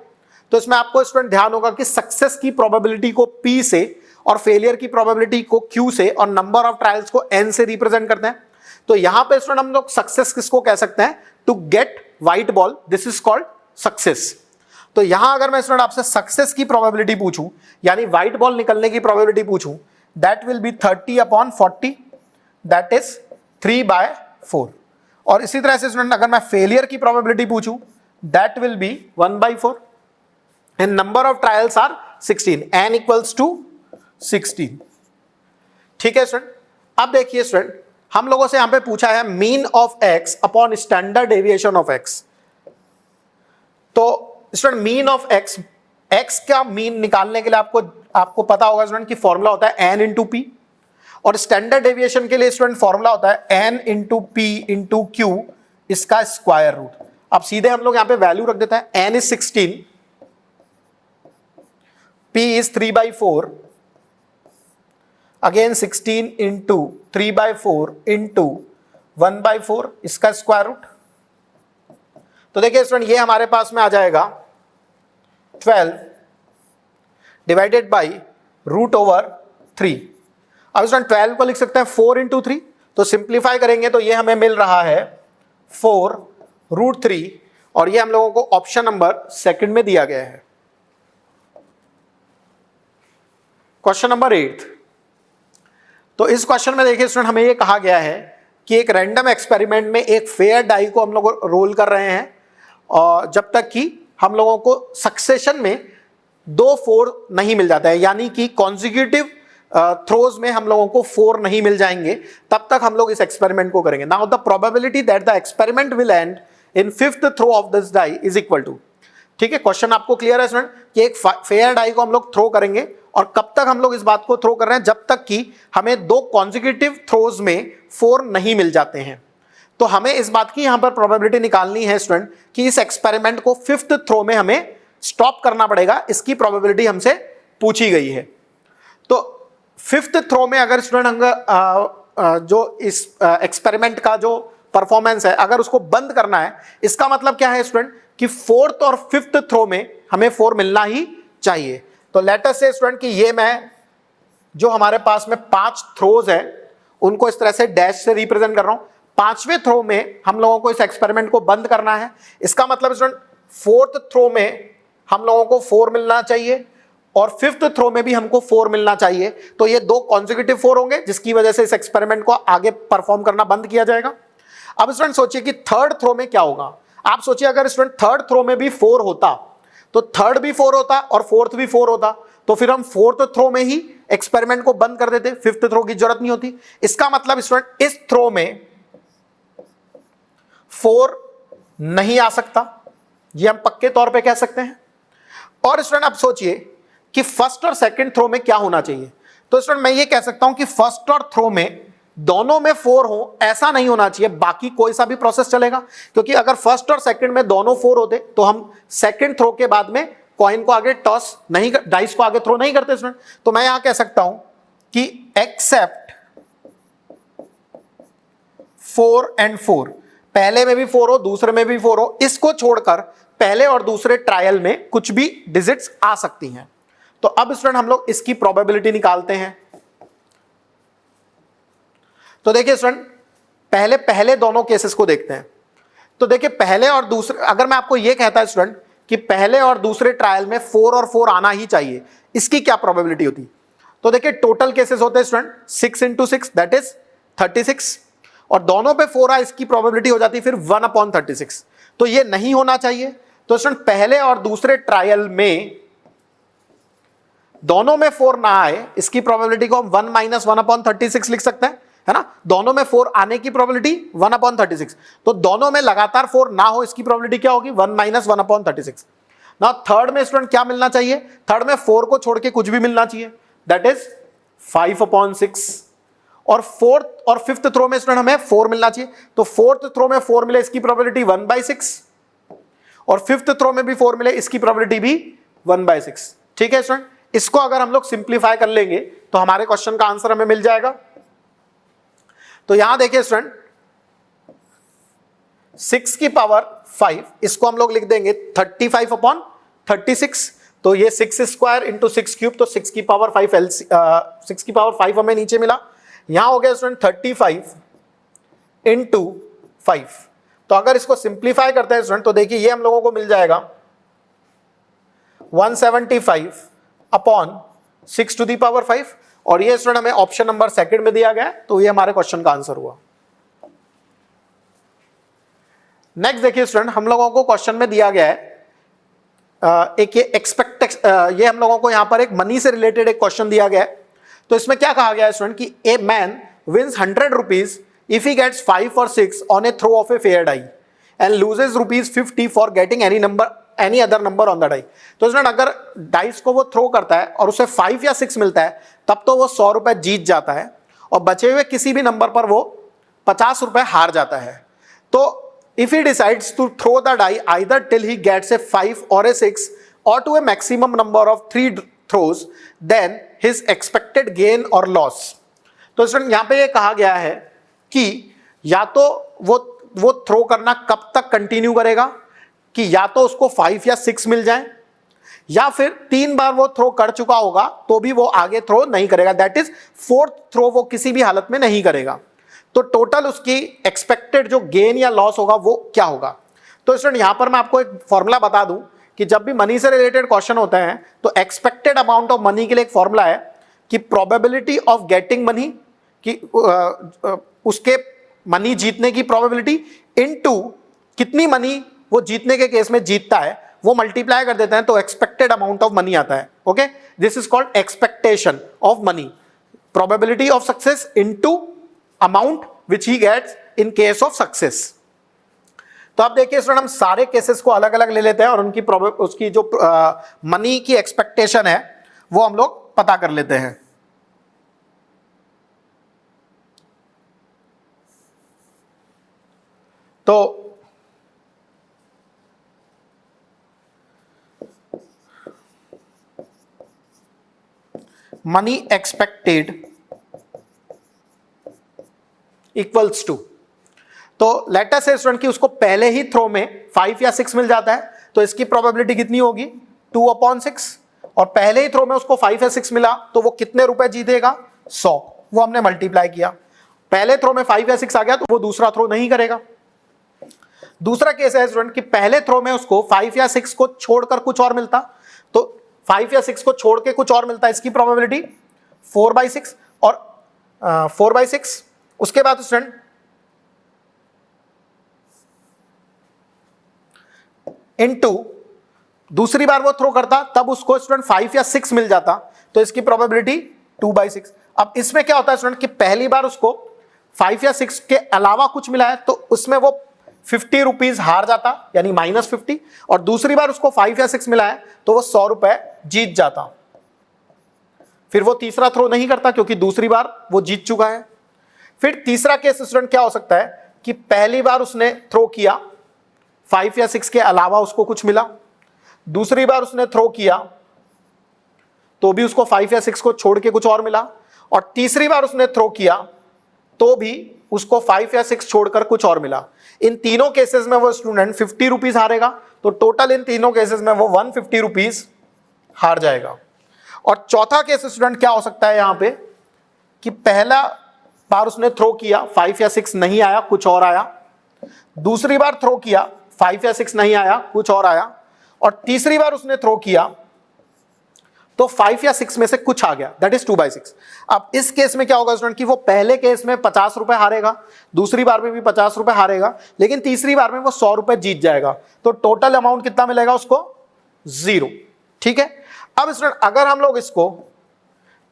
तो इसमें आपको स्टूडेंट ध्यान होगा कि सक्सेस की प्रोबेबिलिटी को P से और फेलियर की प्रोबेबिलिटी को Q से और नंबर ऑफ ट्रायल्स को N से रिप्रेजेंट करते हैं। तो यहां पे स्टूडेंट हम लोग सक्सेस किसको कह सकते हैं? To get white ball, this is called success. तो यहां अगर मैं स्टूडेंट आपसे सक्सेस की प्रोबेबिलिटी पूछूं यानी व्हाइट बॉल निकलने की प्रोबेबिलिटी पूछूं, that will B 30/40, that is 3/4। और इसी तरह से स्टूडेंट अगर मैं फेलियर की प्रोबेबिलिटी पूछूं, that will be 1/4 and number of trials are 16, n equals to 16। ठीक है स्टूडेंट। अब देखिए स्टूडेंट हम लोगों से यहां पे पूछा है mean of x upon standard deviation of x। तो स्टूडेंट मीन ऑफ x का मीन निकालने के लिए आपको पता होगा स्टूडेंट कि फॉर्मूला होता है n इंटू पी, और स्टैंडर्ड डेविएशन के लिए स्टूडेंट फॉर्मूला होता है n into P into Q, इसका स्क्वायर रूट। अब सीधे हम लोग यहां पे वैल्यू रख देते हैं। n is 16, p is 3/4, again 16 into 3/4 into 1/4, इसका स्क्वायर रूट। तो देखिए स्टूडेंट ये हमारे पास में आ जाएगा 12 डिवाइडेड बाई √3। अब स्टूडेंट 12 को लिख सकते हैं 4 इंटू 3, तो सिंप्लीफाई करेंगे तो ये हमें मिल रहा है 4√3, और ये हम लोगों को ऑप्शन नंबर 2 में दिया गया है। Question number 8। तो इस क्वेश्चन में देखिए स्टूडेंट हमें ये कहा गया है कि एक रैंडम एक्सपेरिमेंट में एक फेयर डाई को हम लोग रोल कर रहे हैं, और जब तक कि हम लोगों को सक्सेशन में 2 4 नहीं मिल जाता है, यानी कि कॉन्जिक्यूटिव थ्रोज में हम लोगों को 4 नहीं मिल जाएंगे, तब तक हम लोग इस एक्सपेरिमेंट को करेंगे। Now the probability that the experiment will end in 5th throw of this die is equal to. ठीक है, क्वेश्चन आपको क्लियर है स्टूडेंट कि एक फेयर डाई को हम लोग थ्रो करेंगे और कब तक हम लोग इस बात को थ्रो कर रहे हैं, जब तक कि हमें दो कॉन्जिक्यूटिव थ्रोज में 4 नहीं मिल जाते हैं। तो हमें इस बात की यहां पर प्रोबेबिलिटी निकालनी है स्टूडेंट कि इस एक्सपेरिमेंट को 5th थ्रो में हमें स्टॉप करना पड़ेगा, इसकी प्रोबेबिलिटी हमसे पूछी गई है। तो 5th थ्रो में अगर स्टूडेंट जो इस एक्सपेरिमेंट का जो परफॉर्मेंस है अगर उसको बंद करना है, इसका मतलब क्या है स्टूडेंट कि 4th और 5th थ्रो में हमें 4 मिलना ही चाहिए। तो लेट अस से स्टूडेंट कि ये मैं जो हमारे पास में 5 थ्रोज है उनको इस तरह से डैश से रिप्रेजेंट कर रहा हूं। 5वें थ्रो में हम लोगों को इस एक्सपेरिमेंट को बंद करना है, इसका मतलब स्टूडेंट 4th थ्रो में हम लोगों को 4 मिलना चाहिए और 5th थ्रो में भी हमको 4 मिलना चाहिए। तो ये दो कॉन्जिक्यूटिव 4 होंगे जिसकी वजह से इस एक्सपेरिमेंट को आगे परफॉर्म करना बंद किया जाएगा। अब स्टूडेंट सोचिए कि 3rd थ्रो में क्या होगा। आप सोचिए अगर स्टूडेंट 3rd थ्रो में भी 4 होता तो 3rd भी 4 होता और 4th भी 4 होता, तो फिर हम 4th थ्रो में ही एक्सपेरिमेंट को बंद कर देते, 5th थ्रो की जरूरत नहीं होती। इसका मतलब स्टूडेंट इस थ्रो में 4 नहीं आ सकता, ये हम पक्के तौर पे कह सकते हैं। और स्टूडेंट अब सोचिए कि फर्स्ट और सेकंड थ्रो में क्या होना चाहिए। तो स्टूडेंट मैं ये कह सकता हूं कि फर्स्ट और थ्रो में दोनों में 4 हो ऐसा नहीं होना चाहिए, बाकी कोई सा भी प्रोसेस चलेगा, क्योंकि अगर फर्स्ट और सेकंड में दोनों 4 होते तो हम सेकंड थ्रो के बाद में कॉइन को आगे टॉस नहीं, डाइस को आगे थ्रो नहीं करते स्टूडेंट। तो मैं यहां कह सकता हूं कि एक्सेप्ट 4 and 4, पहले में भी 4 हो दूसरे में भी 4 हो, इसको छोड़कर पहले और दूसरे ट्रायल में कुछ भी डिजिट्स आ सकती हैं। तो अब स्टूडेंट हम लोग इसकी प्रोबेबिलिटी निकालते हैं। तो देखिए स्टूडेंट पहले दोनों केसेस को देखते हैं। तो देखिए पहले और दूसरे, अगर मैं आपको यह कहता है स्टूडेंट कि पहले और दूसरे ट्रायल में 4 और 4 आना ही चाहिए, इसकी क्या प्रोबेबिलिटी होती। तो देखिए टोटल केसेस होते हैं स्टूडेंट 6 into 6 दैट इज 36, और दोनों पे 4 आए इसकी प्रोबेबिलिटी हो जाती है फिर 1/36। तो ये नहीं होना चाहिए। तो स्टूडेंट पहले और दूसरे ट्रायल में दोनों में 4 ना आए, इसकी प्रोबेबिलिटी को हम 1 - 1/36 लिख सकते हैं, है ना। दोनों में 4 आने की प्रोबेबिलिटी 1/36। तो दोनों में लगातार 4 ना हो, इसकी प्रोबेबिलिटी क्या होगी 1 - 1/36। ना थर्ड में स्टूडेंट क्या मिलना चाहिए, थर्ड में 4 को छोड़ के कुछ भी मिलना चाहिए, दैट इज 5/6। और 4th और 5th थ्रो में स्टूडेंट हमें 4 मिलना चाहिए, तो 4th थ्रो में 4 मिले इसकी प्रोबेबिलिटी 1/6, और 5th थ्रो में भी 4 मिले इसकी प्रोबेबिलिटी भी 1/6। ठीक है स्टूडेंट, इसको अगर हम लोग सिंप्लीफाई कर लेंगे तो हमारे क्वेश्चन का आंसर हमें मिल जाएगा। तो यहां देखिए स्टूडेंट 6 की पावर 5, इसको हम लोग लिख देंगे 35/36। तो ये 6 स्क्वायर इंटू 6 क्यूब, तो 6 की पावर 5 6 की पावर 5 हमें नीचे मिला। यहां हो गया स्टूडेंट 35 इंटू 5। तो अगर इसको सिंप्लीफाई करते हैं स्टूडेंट तो देखिए ये हम लोगों को मिल जाएगा 175/6 टू दी पावर 5, और ये स्टूडेंट हमें ऑप्शन नंबर सेकंड में दिया गया है, तो ये हमारे क्वेश्चन का आंसर हुआ। नेक्स्ट देखिए स्टूडेंट हम लोगों को क्वेश्चन में दिया गया है एक ये हम लोगों को यहां पर एक मनी से रिलेटेड एक क्वेश्चन दिया गया है। तो इसमें क्या कहा गया है स्टूडेंट कि a man wins 100 rupees if he gets 5 or 6 on a throw of a fair die and loses ₹50 for getting any other number on the die. तो स्टूडेंट अगर डाइस को वो थ्रो करता है और उसे 5 या 6 मिलता है तब तो वो 100 रुपए जीत जाता है, और बचे हुए किसी भी नंबर पर वो 50 रुपए हार जाता है। तो if he decides to throw the die either till he gets a 5 or a 6 or to a maximum number of 3 throws, then his expected gain or loss। तो स्टूडेंट यहां पे ये कहा गया है कि या तो वो थ्रो करना कब तक कंटिन्यू करेगा कि या तो उसको 5 या 6 मिल जाए, या फिर 3 बार वो थ्रो कर चुका होगा तो भी वो आगे थ्रो नहीं करेगा, दैट इज 4th थ्रो वो किसी भी हालत में नहीं करेगा। तो टोटल उसकी एक्सपेक्टेड जो गेन या लॉस होगा वो क्या होगा। तो स्टूडेंट यहां पर मैं आपको एक फॉर्मूला बता दूं कि जब भी मनी से रिलेटेड क्वेश्चन होते हैं तो एक्सपेक्टेड अमाउंट ऑफ मनी के लिए एक फॉर्मूला है कि प्रोबेबिलिटी ऑफ गेटिंग मनी कि उसके मनी जीतने की प्रोबेबिलिटी इनटू कितनी मनी वो जीतने के केस में जीतता है वो मल्टीप्लाई कर देते हैं, तो एक्सपेक्टेड अमाउंट ऑफ मनी आता है। Okay, this is called expectation of money, probability of success into amount which he gets in case of success। तो अब देखिए स्टूडेंट, हम सारे केसेस को अलग अलग ले लेते हैं और उनकी उसकी जो मनी की एक्सपेक्टेशन है वो हम लोग पता कर लेते हैं। तो मनी एक्सपेक्टेड इक्वल्स टू, तो लेट अस से स्टूडेंट की उसको पहले ही थ्रो में 5 या 6 मिल जाता है, तो इसकी प्रोबेबिलिटी कितनी होगी 2/6, और पहले ही थ्रो में उसको 5 या 6 मिला तो वो कितने रुपए जीतेगा 100, वो हमने मल्टीप्लाई किया। पहले थ्रो में 5 या 6 आ गया तो वो दूसरा थ्रो नहीं करेगा। दूसरा केस है स्टूडेंट कि पहले थ्रो में उसको 5 या 6 को छोड़कर कुछ और मिलता, तो 5 या 6 को छोड़ के कुछ और मिलता है, इसकी प्रोबेबिलिटी 4/6, और 4/6 उसके बाद स्टूडेंट इनटू दूसरी बार वो थ्रो करता तब उसको स्टूडेंट 5 या 6 मिल जाता, तो इसकी प्रोबेबिलिटी 2/6। अब इसमें क्या होता है स्टूडेंट कि पहली बार उसको 5 या 6 के अलावा कुछ मिला है तो उसमें वो 50 रुपीज हार जाता, यानी -50, और दूसरी बार उसको 5 या 6 मिला है तो वो 100 रुपए जीत जाता। फिर वो तीसरा थ्रो नहीं करता क्योंकि दूसरी बार वो जीत चुका है। फिर तीसरा केस स्टूडेंट क्या हो सकता है कि पहली बार उसने थ्रो किया, 5 या 6 के अलावा उसको कुछ मिला, दूसरी बार उसने थ्रो किया तो भी उसको 5 या 6 को छोड़ के कुछ और मिला, और तीसरी बार उसने थ्रो किया तो भी उसको 5 या 6 छोड़कर कुछ और मिला। इन तीनों केसेस में वो स्टूडेंट 50 रुपीज हारेगा, तो टोटल इन तीनों केसेस में वो 150 रुपीज हार जाएगा। और चौथा केस स्टूडेंट क्या हो सकता है यहां पे कि पहला बार उसने थ्रो किया, 5 या 6 नहीं आया, कुछ और आया, दूसरी बार थ्रो किया, 5 या 6 नहीं आया, कुछ और आया, और तीसरी बार उसने थ्रो किया तो 5 या 6 में से कुछ आ गया, दैट इज 2/6। अब इस केस में क्या होगा स्टूडेंट कि वो पहले केस में 50 रुपए हारेगा, दूसरी बार में भी 50 रुपए हारेगा, लेकिन तीसरी बार में वो 100 रुपए जीत जाएगा, तो टोटल अमाउंट कितना मिलेगा उसको 0। ठीक है, अब स्टूडेंट अगर हम लोग इसको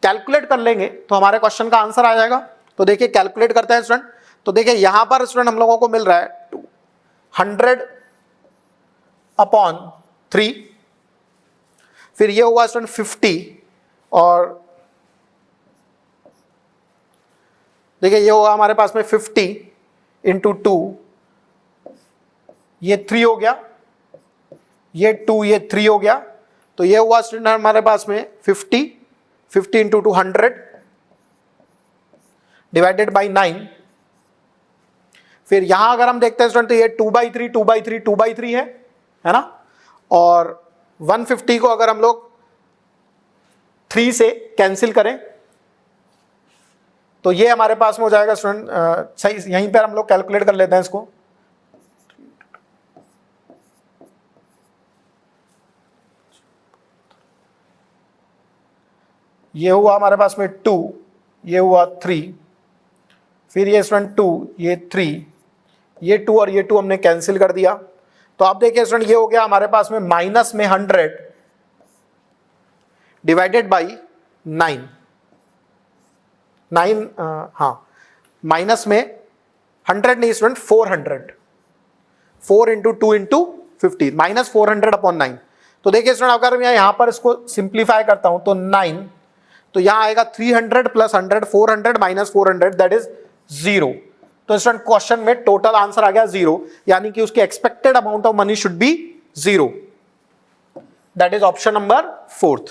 कैलकुलेट कर लेंगे तो हमारे क्वेश्चन का आंसर आ जाएगा। तो देखिए कैलकुलेट करते हैं स्टूडेंट, तो देखिए यहां पर स्टूडेंट हम लोगों को मिल रहा है 100/3, फिर ये हुआ स्टूडेंट 50, और देखिए ये होगा हमारे पास में 50 × 2, ये 3 हो गया, ये 2, ये 3 हो गया, तो ये हुआ स्टूडेंट हमारे पास में 50 × 2 100 डिवाइडेड बाई 9। फिर यहां अगर हम देखते हैं स्टूडेंट तो ये 2/3 2/3 2/3 है ना, और 150 को अगर हम लोग 3 से कैंसिल करें तो ये हमारे पास में हो जाएगा स्टूडेंट, सही यहीं पर हम लोग कैलकुलेट कर लेते हैं इसको, ये हुआ हमारे पास में 2, ये हुआ 3, फिर ये स्टूडेंट 2, ये 3, ये 2 और ये 2 हमने कैंसिल कर दिया, तो आप देखिए स्टूडेंट ये हो गया हमारे पास में माइनस में 100 डिवाइडेड बाई 9, हाँ माइनस में 100 नहीं स्टूडेंट 400, 4 × 2 × 50 -400/9। तो देखिए स्टूडेंट अगर मैं यहां पर इसको सिंप्लीफाई करता हूं तो 9, तो यहां आएगा 300 + 100 400 - 400 दैट इज 0। तो स्टूडेंट क्वेश्चन में टोटल आंसर आ गया 0, यानी कि उसकी expected amount of money should be 0, that is option number 4।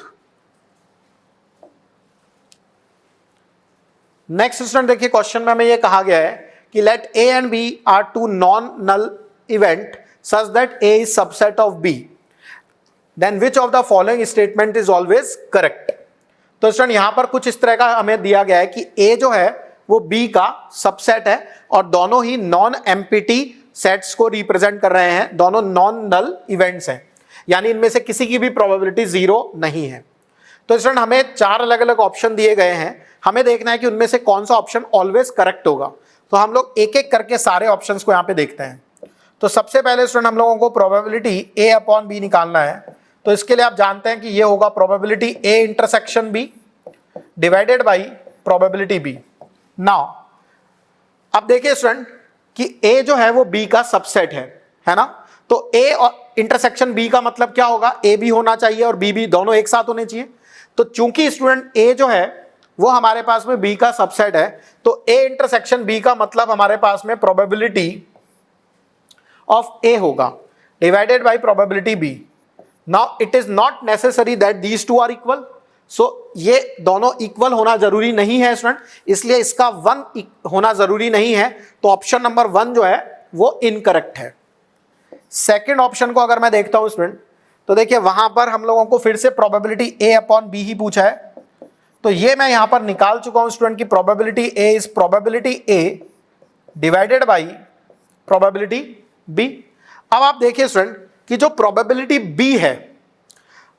Next student देखिए क्वेश्चन में हमें यह कहा गया है कि let A and B are two non null event such that A is subset of B, then which of the following statement is always correct. तो student यहां पर कुछ इस तरह का हमें दिया गया है कि ए जो है वो बी का सबसेट है और दोनों ही नॉन एम्प्टी सेट्स को रिप्रेजेंट कर रहे हैं, दोनों नॉन नल इवेंट्स हैं, यानी इनमें से किसी की भी प्रोबेबिलिटी 0 नहीं है। तो स्टूडेंट हमें 4 अलग अलग ऑप्शन दिए गए हैं, हमें देखना है कि उनमें से कौन सा ऑप्शन ऑलवेज करेक्ट होगा। तो हम लोग एक एक करके सारे ऑप्शंस को यहां पे देखते हैं। तो सबसे पहले स्टूडेंट हम लोगों को प्रोबेबिलिटी A/B निकालना है, तो इसके लिए आप जानते हैं कि ये होगा probability A intersection B divided by probability B। Now अब देखिए स्टूडेंट कि A जो है वो B का सबसेट है, है ना। तो ए और इंटरसेक्शन बी का मतलब क्या होगा, ए भी होना चाहिए और बी भी, दोनों एक साथ होने चाहिए। तो चूंकि स्टूडेंट ए जो है वो हमारे पास में बी का सबसेट है, तो ए इंटरसेक्शन बी का मतलब हमारे पास में प्रोबेबिलिटी ऑफ ए होगा divided by probability B. Now it is not necessary that these two are equal, so ये दोनों इक्वल होना जरूरी नहीं है स्टूडेंट, इसलिए इसका 1 होना जरूरी नहीं है। तो ऑप्शन नंबर 1 जो है वो इनकरेक्ट है। सेकंड ऑप्शन को अगर मैं देखता हूं स्टूडेंट, तो देखिए वहां पर हम लोगों को फिर से प्रोबेबिलिटी ए अपॉन बी ही पूछा है, तो ये मैं यहां पर निकाल चुका हूं स्टूडेंट की probability A is probability A divided by probability B. अब आप देखिए स्टूडेंट कि जो प्रोबेबिलिटी बी है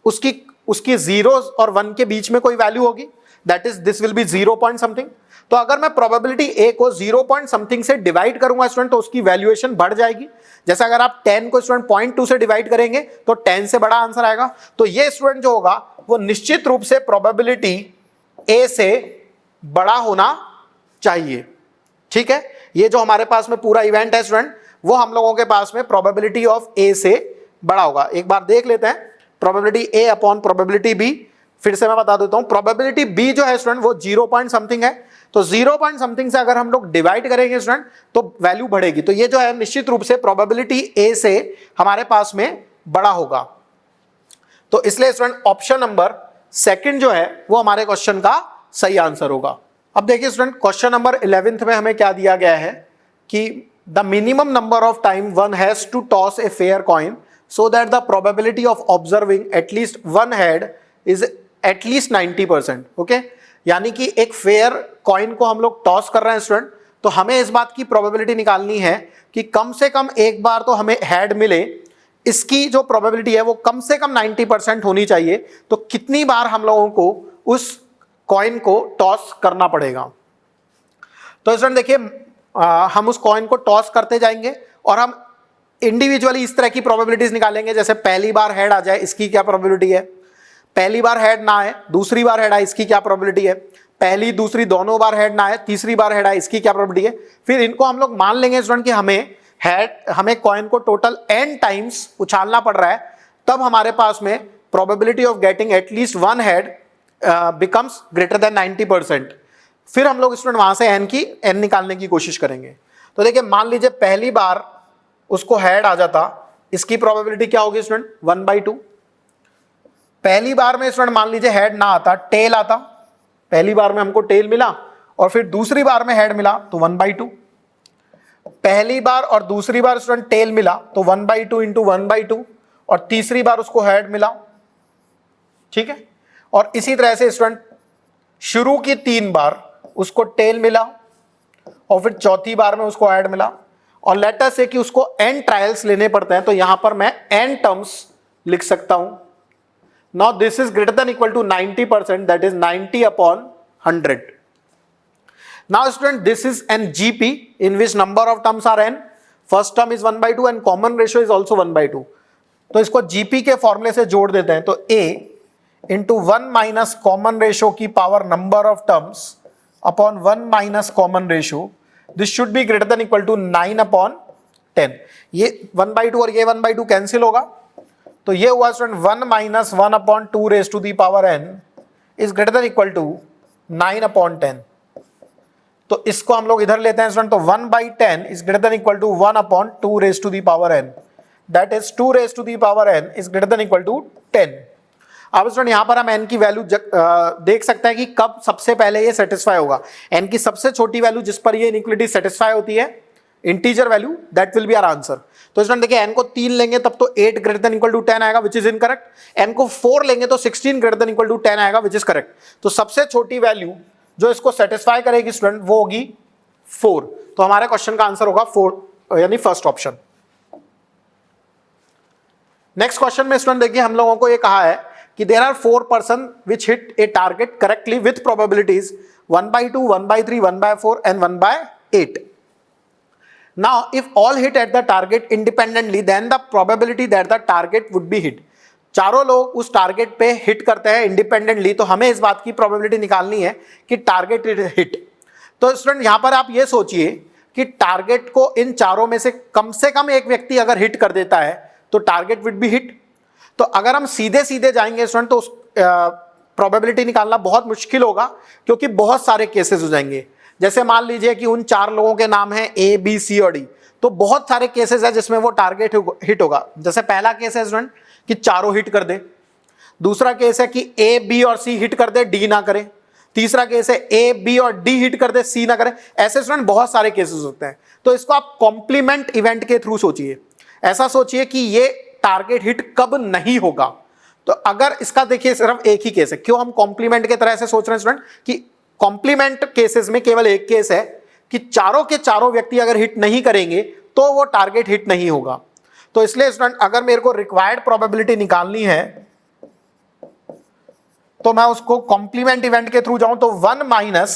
उसकी जीरोस और 1 के बीच में कोई वैल्यू होगी, that is this will be 0 point something. तो अगर मैं प्रोबेबिलिटी ए को 0 पॉइंट समथिंग से डिवाइड करूंगा स्टूडेंट, तो उसकी वैल्यूएशन बढ़ जाएगी। जैसे अगर आप 10 को स्टूडेंट 0.2 से डिवाइड करेंगे तो 10 से बड़ा आंसर आएगा। तो ये स्टूडेंट जो होगा वो निश्चित रूप से प्रोबेबिलिटी ए से बड़ा होना चाहिए। ठीक है, ये जो हमारे पास में पूरा इवेंट है स्टूडेंट, वो हम लोगों के पास में प्रोबेबिलिटी ऑफ ए से बड़ा होगा। एक बार देख लेते हैं, probability A upon probability B. फिर से मैं बता देता हूं, प्रोबेबिलिटी बी जो है स्टूडेंट वो 0 पॉइंट समथिंग है, तो 0 पॉइंट समथिंग से अगर हम लोग डिवाइड करेंगे स्टूडेंट तो वैल्यू बढ़ेगी। तो ये जो है निश्चित रूप से प्रोबेबिलिटी ए से हमारे पास में बड़ा होगा। तो इसलिए स्टूडेंट ऑप्शन नंबर सेकंड जो है वो हमारे क्वेश्चन का सही आंसर होगा। अब देखिए स्टूडेंट क्वेश्चन नंबर 11th में हमें क्या दिया गया है कि the minimum number of time one has to toss a fair coin so that the probability of observing at least one head is at least 90%। Okay, यानी कि एक फेयर कॉइन को हम लोग टॉस कर रहे हैं स्टूडेंट, तो हमें इस बात की प्रोबेबिलिटी निकालनी है कि कम से कम एक बार तो हमें हेड मिले। इसकी जो प्रोबेबिलिटी है वो कम से कम 90% होनी चाहिए। तो कितनी बार हम लोगों को उस कॉइन को टॉस करना पड़ेगा। तो स्टूडेंट देखिए हम उस कॉइन को टॉस करते जाएंगे और हम इंडिविजुअली इस तरह की प्रोबेबिलिटीज निकालेंगे। जैसे पहली बार हेड आ जाए, इसकी क्या प्रोबेबिलिटी है, पहली बार हेड ना आए, दूसरी बार हेड आए, इसकी क्या प्रोबेबिलिटी है, पहली दूसरी दोनों बार हेड ना आए, तीसरी बार हेड आए, इसकी क्या प्रोबेबिलिटी है। फिर इनको हम लोग मान लेंगे स्टूडेंट कि हमें कॉइन को टोटल n टाइम्स उछालना पड़ रहा है, तब हमारे पास में probability of getting at least one head becomes greater than 90%। फिर हम लोग स्टूडेंट वहां से n निकालने की कोशिश करेंगे। तो देखिए मान लीजिए पहली बार उसको हेड आ जाता, इसकी प्रोबेबिलिटी क्या होगी स्टूडेंट 1/2। पहली बार में स्टूडेंट मान लीजिए हेड ना आता, टेल आता, पहली बार में हमको टेल मिला और फिर दूसरी बार में हेड मिला तो 1/2। पहली बार और दूसरी बार स्टूडेंट टेल मिला तो 1/2 इंटू 1/2 और तीसरी बार उसको हेड मिला। ठीक है, और इसी तरह से स्टूडेंट शुरू की 3 बार उसको टेल मिला और फिर चौथी बार में उसको हेड मिला, और लेटर से कि उसको n ट्रायल्स लेने पड़ते हैं, तो यहां पर मैं n टर्म्स लिख सकता हूं। Now this is greater than equal to 90%, that is 90/100। Now student this is an GP in which number of terms are n, first term is 1/2 and common ratio is also 1/2। तो इसको GP के फॉर्मूले से जोड़ देते हैं, तो a into 1 minus common ratio की power number of terms upon 1 minus common ratio, this should be greater than equal to 9/10। ये 1/2 और ये 1/2 कैंसिल होगा, तो ये हुआ student 1 minus 1/2 raise to the power n is greater than equal to 9/10। तो इसको हम लोग इधर लेते हैं स्टूडेंट, तो 1/10 is greater than equal to 1/2 raise to the power n, that is 2 raise to the power n is greater than equal to 10। अब student यहां पर हम n की वैल्यू देख सकते हैं कि कब सबसे पहले ये सेटिस्फाई होगा। n की सबसे छोटी वैल्यू जिस पर ये इनइक्वालिटी सेटिस्फाई होती है, integer value, that will be our answer. तो स्टूडेंट देखिए n को 3 लेंगे तब तो 8 ग्रेटर देन इक्वल टू 10 आएगा, विच इज इनकरेक्ट। n को 4 लेंगे तो 16 ग्रेटर देन इक्वल टू 10 आएगा, विच इज करेक्ट। तो सबसे छोटी वैल्यू जो इसको सेटिस्फाई करेगी स्टूडेंट वो होगी 4। तो हमारे क्वेश्चन का आंसर होगा 4, यानी फर्स्ट ऑप्शन। नेक्स्ट क्वेश्चन में स्टूडेंट देखिए हम लोगों को ये कहा है कि there are 4 person which hit a target correctly with probabilities 1/2, 1/3, 1/4 and 1/8. Now if all hit at the target independently, then the probability that the target would be hit. चारों लोग उस टारगेट पे हिट करते हैं इंडिपेंडेंटली, तो हमें इस बात की प्रोबेबिलिटी निकालनी है कि टारगेट हिट। तो स्टूडेंट यहां पर आप ये सोचिए कि टारगेट को इन चारों में से कम एक व्यक्ति अगर हिट कर देता है तो टारगेट विल बी हिट। तो अगर हम सीधे सीधे जाएंगे स्टूडेंट तो प्रोबेबिलिटी निकालना बहुत मुश्किल होगा, क्योंकि बहुत सारे केसेस हो जाएंगे। जैसे मान लीजिए कि उन 4 लोगों के नाम हैं ए, बी, सी और डी, तो बहुत सारे केसेस है जिसमें वो टारगेट हिट होगा। जैसे पहला केस है स्टूडेंट कि चारों हिट कर दे, दूसरा केस है कि ए, बी और सी हिट कर दे, डी ना करे, तीसरा केस है ए, बी और डी हिट कर दे, सी ना करे। ऐसे स्टूडेंट बहुत सारे केसेस होते हैं। तो इसको आप कॉम्प्लीमेंट इवेंट के थ्रू सोचिए। ऐसा सोचिए कि ये टारगेट हिट कब नहीं होगा। तो अगर इसका देखिए सिर्फ एक ही केस है, क्यों हम कॉम्प्लीमेंट के तरह से सोच रहे हैं स्टूडेंट कि कॉम्प्लीमेंट केसेस में केवल एक केस है कि चारों के चारों व्यक्ति अगर हिट नहीं करेंगे तो वो टारगेट हिट नहीं होगा। तो इसलिए स्टूडेंट अगर मेरे को रिक्वायर्ड प्रोबेबिलिटी निकालनी है तो मैं उसको कॉम्प्लीमेंट इवेंट के थ्रू जाऊं तो 1 माइनस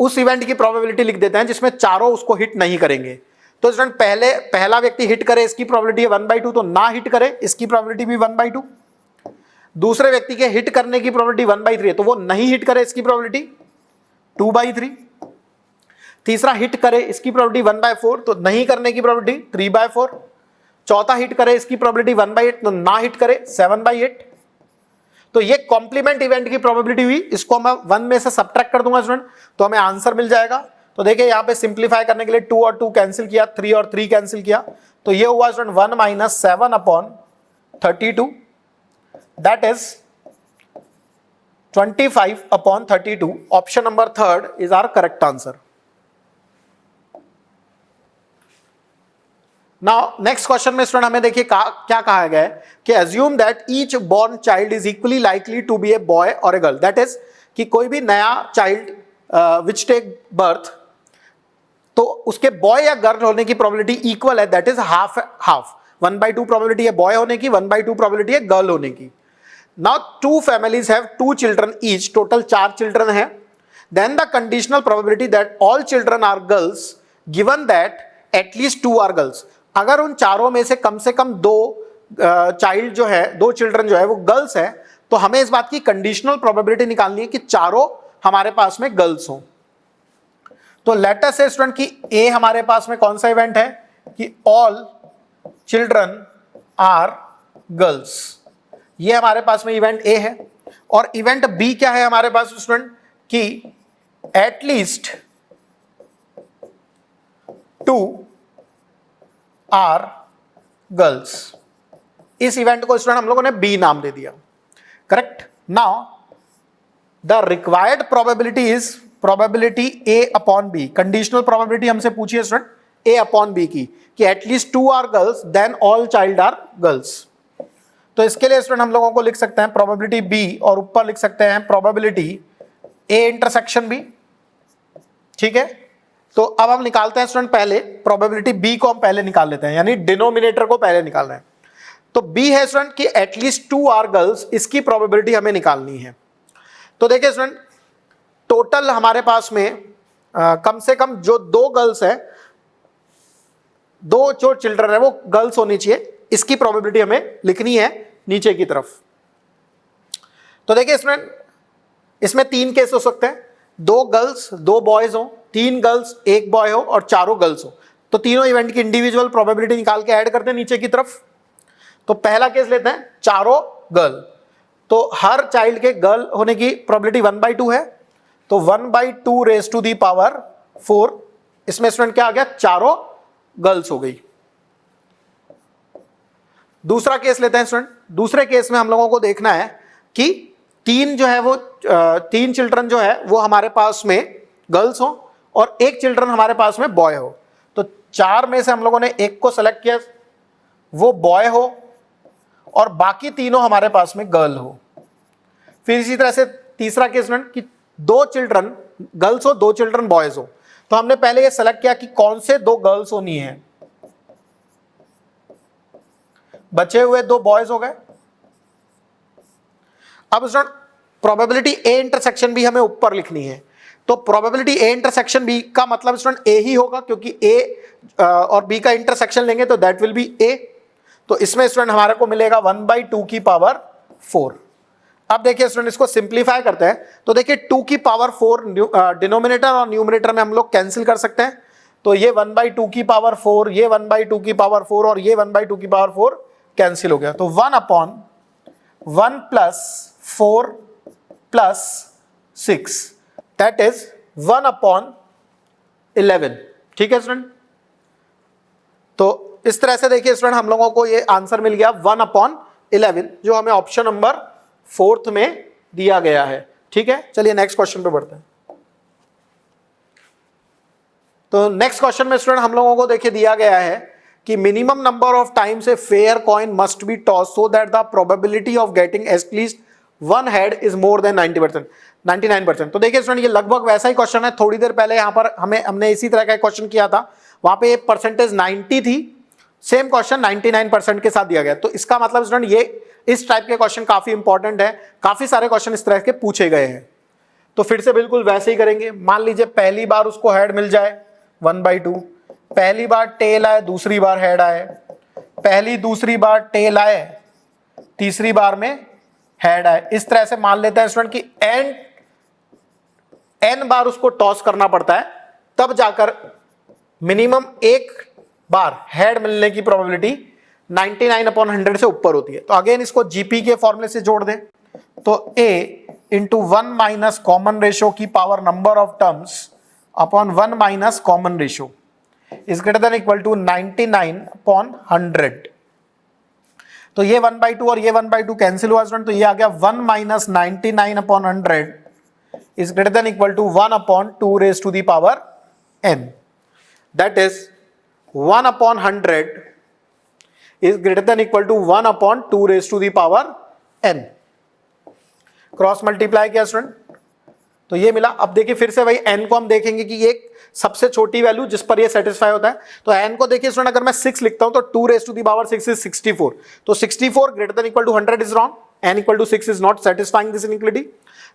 उस इवेंट की प्रोबेबिलिटी लिख देते हैं जिसमें चारों उसको हिट नहीं करेंगे। तो स्टूडेंट पहला व्यक्ति हिट करे इसकी प्रोबेबिलिटी है 1/2, तो ना हिट करे इसकी प्रोबेबिलिटी भी 1/2। दूसरे व्यक्ति के हिट करने की प्रोबेबिलिटी 1/3 है, तो वो नहीं हिट करे इसकी प्रोबेबिलिटी 2/3। तीसरा हिट करे इसकी प्रोबेबिलिटी 1/4, तो नहीं करने की प्रोबेबिलिटी 3/4। चौथा हिट करे इसकी प्रोबेबिलिटी 1/8, तो ना हिट करे 7/8। तो ये कॉम्प्लीमेंट इवेंट की प्रोबेबिलिटी हुई। इसको मैं 1 में से सब्ट्रैक्ट कर दूंगा स्टूडेंट, तो हमें आंसर मिल जाएगा। तो देखिए यहां पे सिंप्लीफाई करने के लिए 2 और 2 कैंसिल किया, 3 और 3 कैंसिल किया, तो ये हुआ student 1 minus 7/32, that is 25/32। Option number 3 is our correct answer. Now next question में स्टूडेंट हमें देखिए क्या कहा गया है कि assume that each born child is equally likely to be a boy or a girl, that is कि कोई भी नया चाइल्ड which take birth तो उसके बॉय या गर्ल होने की probability equal that, that half half हाफ। 1/2 प्रोबेबिलिटी है बॉय होने की, 1/2 प्रोबेबिलिटी है गर्ल होने की। Now 2 families have 2 children each, total 4 children है। Then the conditional probability that all children are girls given that at least 2 are girls. अगर उन चारों में से कम 2 चाइल्ड जो है, 2 चिल्ड्रन जो है वो गर्ल्स है, तो हमें इस बात की कंडीशनल प्रोबेबिलिटी निकालनी है कि चारों हमारे पास में गर्ल्स हों। तो लेट अस से स्टूडेंट कि ए हमारे पास में कौन सा इवेंट है कि ऑल चिल्ड्रन आर गर्ल्स, ये हमारे पास में इवेंट ए है। और इवेंट बी क्या है हमारे पास स्टूडेंट कि एटलीस्ट 2 आर गर्ल्स। इस इवेंट को स्टूडेंट हम लोगों ने बी नाम दे दिया, correct. Now the required probability is probability A upon B. Conditional probability हमसे पूछी है स्टूडेंट ए अपॉन बी की कि at least 2 are girls then all child are girls. तो इसके लिए स्टूडेंट हम लोगों को लिख सकते हैं प्रोबेबिलिटी बी और ऊपर लिख सकते हैं प्रोबेबिलिटी ए इंटरसेक्शन बी, ठीक है। तो अब हम निकालते हैं स्टूडेंट पहले प्रोबेबिलिटी बी को हम पहले निकाल लेते हैं, यानी डिनोमिनेटर को पहले निकाल रहे हैं। तो बी है स्टूडेंट कि एटलीस्ट 2 आर गर्ल्स, इसकी प्रोबेबिलिटी हमें निकालनी है। तो देखिए स्टूडेंट टोटल हमारे पास में कम से कम जो 2 गर्ल्स है, 2 जो चिल्ड्रन है वो गर्ल्स होनी चाहिए, इसकी प्रोबेबिलिटी हमें लिखनी है नीचे की तरफ। तो देखिए स्टूडेंट इसमें 3 केस हो सकते हैं, 2 गर्ल्स 2 बॉयज हो, 3 गर्ल्स 1 बॉय हो और चारों गर्ल्स हो। तो तीनों इवेंट की इंडिविजुअल प्रोबेबिलिटी निकाल के ऐड करते हैं नीचे की तरफ। तो पहला केस लेते हैं चारों गर्ल, तो हर चाइल्ड के गर्ल होने की प्रोबेबिलिटी 1/2 है, तो 1/2 रेज टू दी पावर 4। इसमें स्टूडेंट क्या आ गया, चारों गर्ल्स हो गई। दूसरा केस लेते हैं स्टूडेंट। दूसरे केस में हम लोगों को देखना है कि 3 जो है वो 3 चिल्ड्रन जो है वो हमारे पास में गर्ल्स हो और 1 चिल्ड्रन हमारे पास में बॉय हो। तो 4 में से हम लोगों ने 1 को सेलेक्ट किया, वो बॉय हो और बाकी तीनों हमारे पास में गर्ल हो। फिर इसी तरह से तीसरा केस स्टूडेंट कि 2 चिल्ड्रन गर्ल्स हो, 2 चिल्ड्रन बॉयज हो। तो हमने पहले ये सेलेक्ट किया कि कौन से 2 गर्ल्स होनी है, बचे हुए 2 बॉयज हो गए। अब स्टूडेंट प्रोबेबिलिटी ए इंटरसेक्शन भी हमें ऊपर लिखनी है। तो प्रोबेबिलिटी ए इंटरसेक्शन बी का मतलब स्टूडेंट ए ही होगा, क्योंकि ए और बी का इंटरसेक्शन लेंगे तो दैट विल बी ए। तो इसमें स्टूडेंट हमारे को मिलेगा 1/2 की पावर 4। अब देखिए स्टूडेंट इसको सिंप्लीफाई करते हैं, तो देखिए 2 की पावर 4 डिनोमिनेटर और न्यूमरेटर में हम लोग कैंसिल कर सकते हैं, तो ये 1/2 की पावर 4, ये 1/2 की पावर 4 और ये 1/2 की पावर 4 कैंसिल हो गया, तो 1/1 प्लस 4 प्लस 6 दैट इज 1/11। ठीक है स्टूडेंट, तो इस तरह से देखिए स्टूडेंट हम लोगों को ये आंसर मिल गया 1/11 जो हमें ऑप्शन नंबर 4 में दिया गया है। ठीक है, चलिए नेक्स्ट क्वेश्चन पे बढ़ते हैं। तो नेक्स्ट क्वेश्चन में स्टूडेंट हम लोगों को देखिए दिया गया है कि minimum number of times A fair coin must be toss so that the probability of getting at least one head is more than 99%। तो देखिए स्टूडेंट ये लगभग वैसा ही क्वेश्चन है, थोड़ी देर पहले यहां पर हमने इसी तरह का क्वेश्चन किया था, वहां पे परसेंटेज 90 थी, सेम क्वेश्चन 99% के साथ दिया गया। तो इसका मतलब स्टूडेंट ये इस टाइप के क्वेश्चन काफी इंपॉर्टेंट है, काफी सारे क्वेश्चन इस तरह के पूछे गए हैं। तो फिर से बिल्कुल वैसे ही करेंगे, मान लीजिए पहली बार उसको हेड मिल जाए 1/2, पहली बार टेल आए, दूसरी बार हेड आए, पहली दूसरी बार टेल आए, तीसरी बार में हेड आए, इस तरह से मान लेते हैं स्टूडेंट कि n बार उसको टॉस करना पड़ता है, तब जाकर मिनिमम एक बार हेड मिलने की प्रोबेबिलिटी 99/100 से ऊपर होती है। तो अगेन इसको जीपी के फॉर्मूले से जोड़ दें, तो a into 1 minus common ratio की power number of terms upon 1 minus common ratio is greater than equal to 99/100। तो ये 1/2 और ये 1/2 कैंसिल हुआ स्टूडेंट, तो ये आ गया 1 minus 99/100 is greater than equal to 1/2 raise to the power n, that is 1/100 is greater than equal to 1/2 raised to the power n। Cross multiply किया स्टूडेंट, तो ये मिला। अब देखिए फिर से वही n को हम देखेंगे कि ये सबसे छोटी वैल्यू जिस पर ये सेटिस्फाई होता है, तो n को देखिए स्टूडेंट अगर मैं 6 लिखता हूं तो 2 raised to the power 6 is 64, तो 64 greater than equal to 100 is wrong, n equal to 6 is not satisfying this inequality।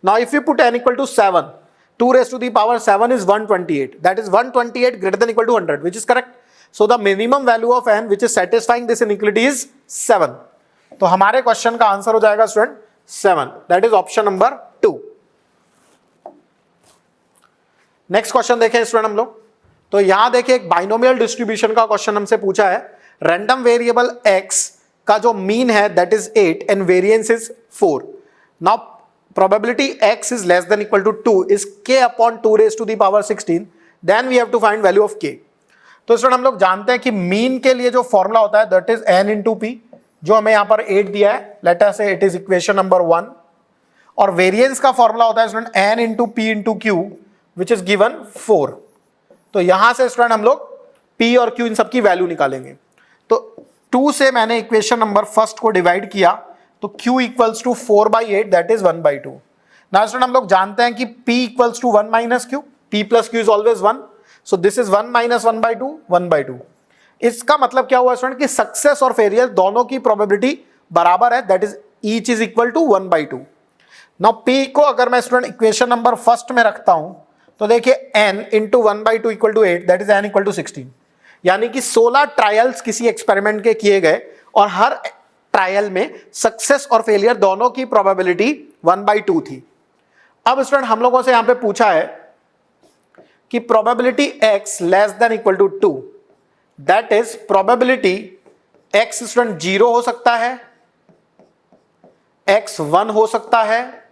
Now if you put n equal to 7, 2 raised to the power 7 is 128, that is 128 greater than equal to 100, which is correct। So the minimum value of n which is satisfying this inequality is 7। तो हमारे question का answer हो जाएगा student 7, that is option number 2। Next question देखें student हम लोग, तो यहां देखिए एक बाइनोमियल डिस्ट्रीब्यूशन का क्वेश्चन हमसे पूछा है। रैंडम वेरिएबल x का जो मीन है that is 8 and variance is 4। Now probability x is less than equal to 2 is k upon 2 raised to the power 16, then we have to find value of k। तो student हम लोग जानते हैं कि mean के लिए जो फॉर्मूला होता है that is n into P, जो हमें यहां पर 8 दिया है, लेट अस से इट इज इक्वेशन नंबर 1। और वेरिएंस का फॉर्मूला होता है student n into P into Q which is given 4। तो यहां से स्टूडेंट हम लोग p और q इन सबकी वैल्यू निकालेंगे। तो 2 से मैंने इक्वेशन नंबर फर्स्ट को डिवाइड किया, तो q equals to 4/8 that is 1/2। Now student हम लोग जानते हैं कि p equals to 1 minus q, p plus q is always 1, so this is 1 minus 1/2 1/2। इसका मतलब क्या हुआ स्टूडेंट कि सक्सेस और फेलियर दोनों की प्रोबेबिलिटी बराबर है, that is each is equal to 1/2। Now p को अगर मैं स्टूडेंट इक्वेशन नंबर फर्स्ट में रखता हूं, तो देखिए n into 1/2 equal to 8 that is n equal to 16, यानी कि 16 ट्रायल्स किसी एक्सपेरिमेंट के किए गए और हर ट्रायल में सक्सेस और फेलियर दोनों की प्रोबेबिलिटी 1/2 थी। अब स्टूडेंट हम लोगों से यहां पे पूछा है कि probability x less than equal to 2, that is probability x student 0 हो सकता है, x 1 हो सकता है,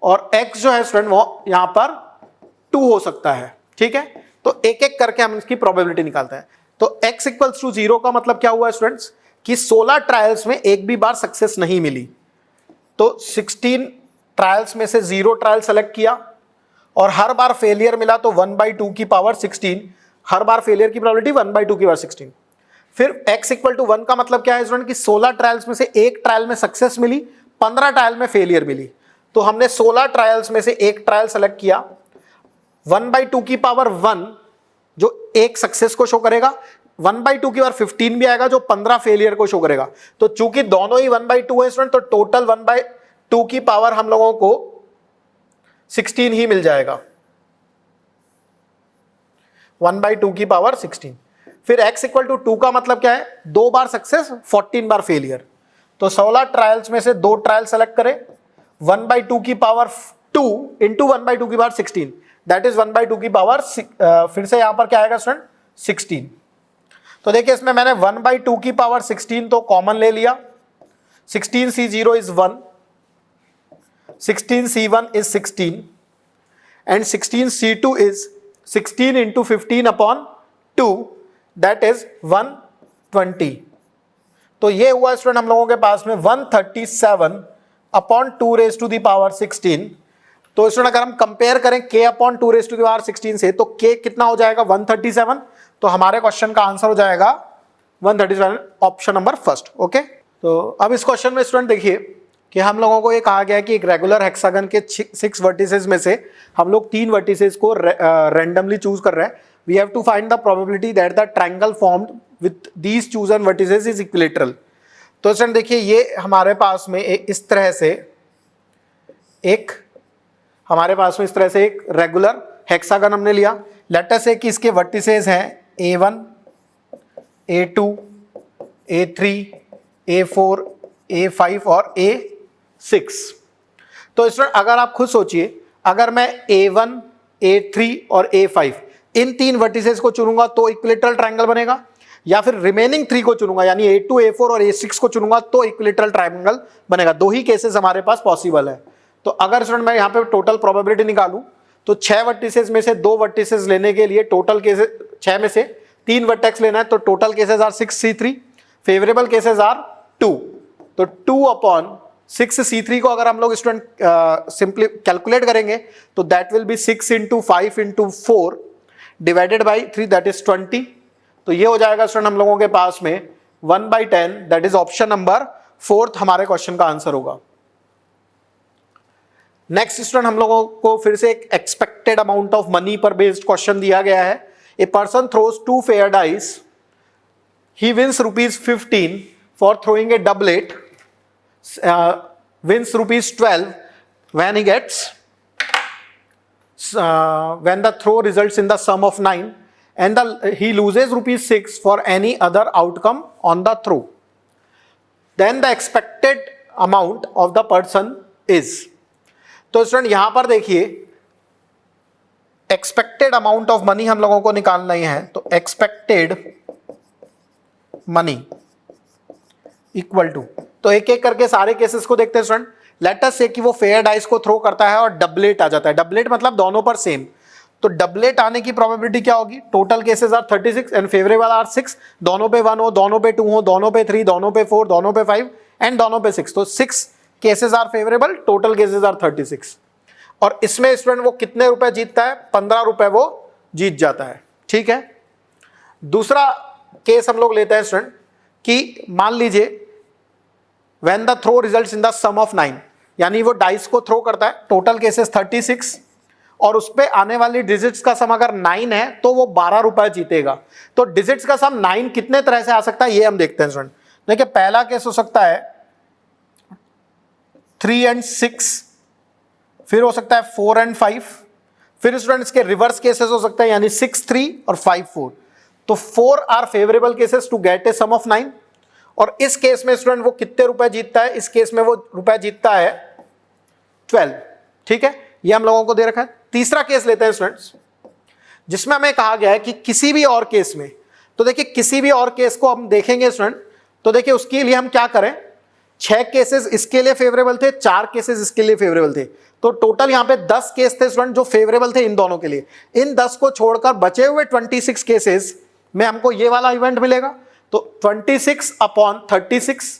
और x जो है स्टूडेंट वो यहां पर 2 हो सकता है। ठीक है, तो एक एक करके हम इसकी प्रोबेबिलिटी निकालते हैं। तो x इक्वल्स टू 0 का मतलब क्या हुआ स्टूडेंट्स कि 16 ट्रायल्स में एक भी बार सक्सेस नहीं मिली, तो 16 ट्रायल्स में से 0 ट्रायल सेलेक्ट किया और हर बार फेलियर मिला, तो 1/2 की पावर 16, हर बार फेलियर की प्रोबेबिलिटी 1/2 की पावर 16। फिर x इक्वल टू 1 का मतलब क्या है स्टूडेंट कि 16 ट्रायल्स में से एक ट्रायल में सक्सेस मिली, 15 ट्रायल में फेलियर मिली, तो हमने 16 ट्रायल्स में से एक ट्रायल सेलेक्ट किया, 1/2 की पावर 1 जो एक सक्सेस को शो करेगा, 1/2 की पावर 15 भी आएगा जो 15 फेलियर को शो करेगा। तो चूंकि दोनों ही 1/2 है स्टूडेंट, तो टोटल 1/2 की पावर हम लोगों को 16 ही मिल जाएगा, 1/2 की पावर 16। फिर x इक्वल टू 2 का मतलब क्या है, 2 बार सक्सेस 14 बार फेलियर, तो 16 ट्रायल्स में से 2 ट्रायल सेलेक्ट करें 1/2 की पावर 2 इंटू 1/2 की पावर 16, दैट इज 1/2 की पावर फिर से यहां पर क्या आएगा स्टूडेंट 16। तो देखिए इसमें मैंने 1/2 की पावर 16 तो कॉमन ले लिया, 16C0 is 1, 16C1 is 16 and 16C2 is 16 into 15 upon 2, that is 120। तो ये हुआ स्टूडेंट हम लोगों के पास में 137 upon 2 raise to the power 16। तो स्टूडेंट अगर हम कंपेयर करें k upon 2 raise to the power 16 से, तो k कितना हो जाएगा 137, तो हमारे क्वेश्चन का आंसर हो जाएगा 137, ऑप्शन नंबर फर्स्ट। ओके, तो अब इस क्वेश्चन में स्टूडेंट देखिए कि हम लोगों को ये कहा गया है कि एक रेगुलर हेक्सागन के 6 वर्टिसेस में से हम लोग 3 वर्टिसेस को रैंडमली चूज कर रहे हैं। We have to find the probability that the triangle formed with these chosen vertices is equilateral. तो स्टूडेंट देखिए ये हमारे पास में इस तरह से एक रेगुलर हेक्सागन हमने लिया। लेट अस से कि इसके वर्टिसेस हैं A1, A2, A3, A4, A5 और A6। तो स्टूडेंट अगर आप खुद सोचिए, अगर मैं A1, A3 और A5 इन 3 वर्टिसेस को चुनूंगा तो इक्विलेटरल ट्रायंगल बनेगा, या फिर रिमेनिंग 3 को चुनूंगा यानी A2, A4 और A6 को चुनूंगा तो इक्विलेटरल ट्रायंगल बनेगा। 2 ही केसेस हमारे पास पॉसिबल है। तो अगर स्टूडेंट मैं यहाँ पे टोटल प्रोबेबिलिटी निकालूं तो 6 वर्टिसेस में से 2 वर्टिसेस लेने के लिए टोटल केसेस 6 में से 3 वर्टेक्स लेना है, तो total cases are 6C3, favourable cases are 2। तो 2 अपॉन 6C3 को अगर हम लोग स्टूडेंट सिंपली कैलकुलेट करेंगे तो that will B 6 into 5 into 4 divided by 3, that is 20। तो ये हो जाएगा स्टूडेंट हम लोगों के पास में 1/10, दैट इज ऑप्शन नंबर 4 हमारे क्वेश्चन का आंसर होगा। नेक्स्ट स्टूडेंट हम लोगों को फिर से एक एक्सपेक्टेड अमाउंट ऑफ मनी पर बेस्ड क्वेश्चन दिया गया है। A person throws 2 fair dice, he wins ₹15 for throwing a doublet, wins ₹12 when he gets when the throw results in the sum of 9, and he loses ₹6 for any other outcome on the throw. Then the expected amount of the person is। तो student यहां पर देखिए expected amount of money हम लोगों को निकालना ही है, तो एक्सपेक्टेड मनी इक्वल टू, तो एक एक करके सारे केसेस को देखते हैं स्टूडेंट। लेट अस से कि वो फेयर डाइस को थ्रो करता है और डबलेट आ जाता है। डबलेट मतलब दोनों पर सेम, तो डबलेट आने की प्रोबेबिलिटी क्या होगी? Total cases are 36 and favourable are 6, दोनों पे 1 हो, दोनों पे 2 हो, दोनों पे 3, दोनों पे 4, दोनों पे 5 एंड दोनों पे 6, तो 6 cases are favourable, total cases are 36। और इसमें स्टूडेंट वो कितने रुपए जीतता है? 15 रुपए वो जीत जाता है। ठीक है, दूसरा केस हम लोग लेते हैं स्टूडेंट कि मान लीजिए when the throw results in the sum of 9, यानी वो डाइस को थ्रो करता है, टोटल केसेस 36 और उस पे आने वाली डिजिट्स का सम अगर 9 है तो वो 12 रुपए जीतेगा। तो डिजिट्स का सम 9 कितने तरह से आ सकता है ये हम देखते हैं स्टूडेंट। देखिए पहला केस हो सकता है 3 and 6, फिर हो सकता है 4 and 5, फिर स्टूडेंट इसके रिवर्स केसेस हो सकते हैं यानी 6, 3 और 5, 4। तो 4 are favourable cases to get a sum of 9। और इस केस में स्टूडेंट वो कितने रुपए जीतता है? इस केस में वो रुपए जीतता है 12। ठीक है, ये हम लोगों को दे रखा है। तीसरा केस लेते हैं स्टूडेंट्स जिसमें हमें कहा गया है कि किसी भी और केस में, तो देखिए किसी भी और केस को हम देखेंगे स्टूडेंट, तो देखिए उसके लिए हम क्या करें, 6 केसेस इसके लिए फेवरेबल थे, 4 केसेस इसके लिए फेवरेबल थे, तो टोटल यहां पे 10 केस थे स्टूडेंट जो फेवरेबल थे इन दोनों के लिए। इन 10 को छोड़कर बचे हुए 26 केसेस में हमको ये वाला इवेंट मिलेगा। तो 26 अपॉन 36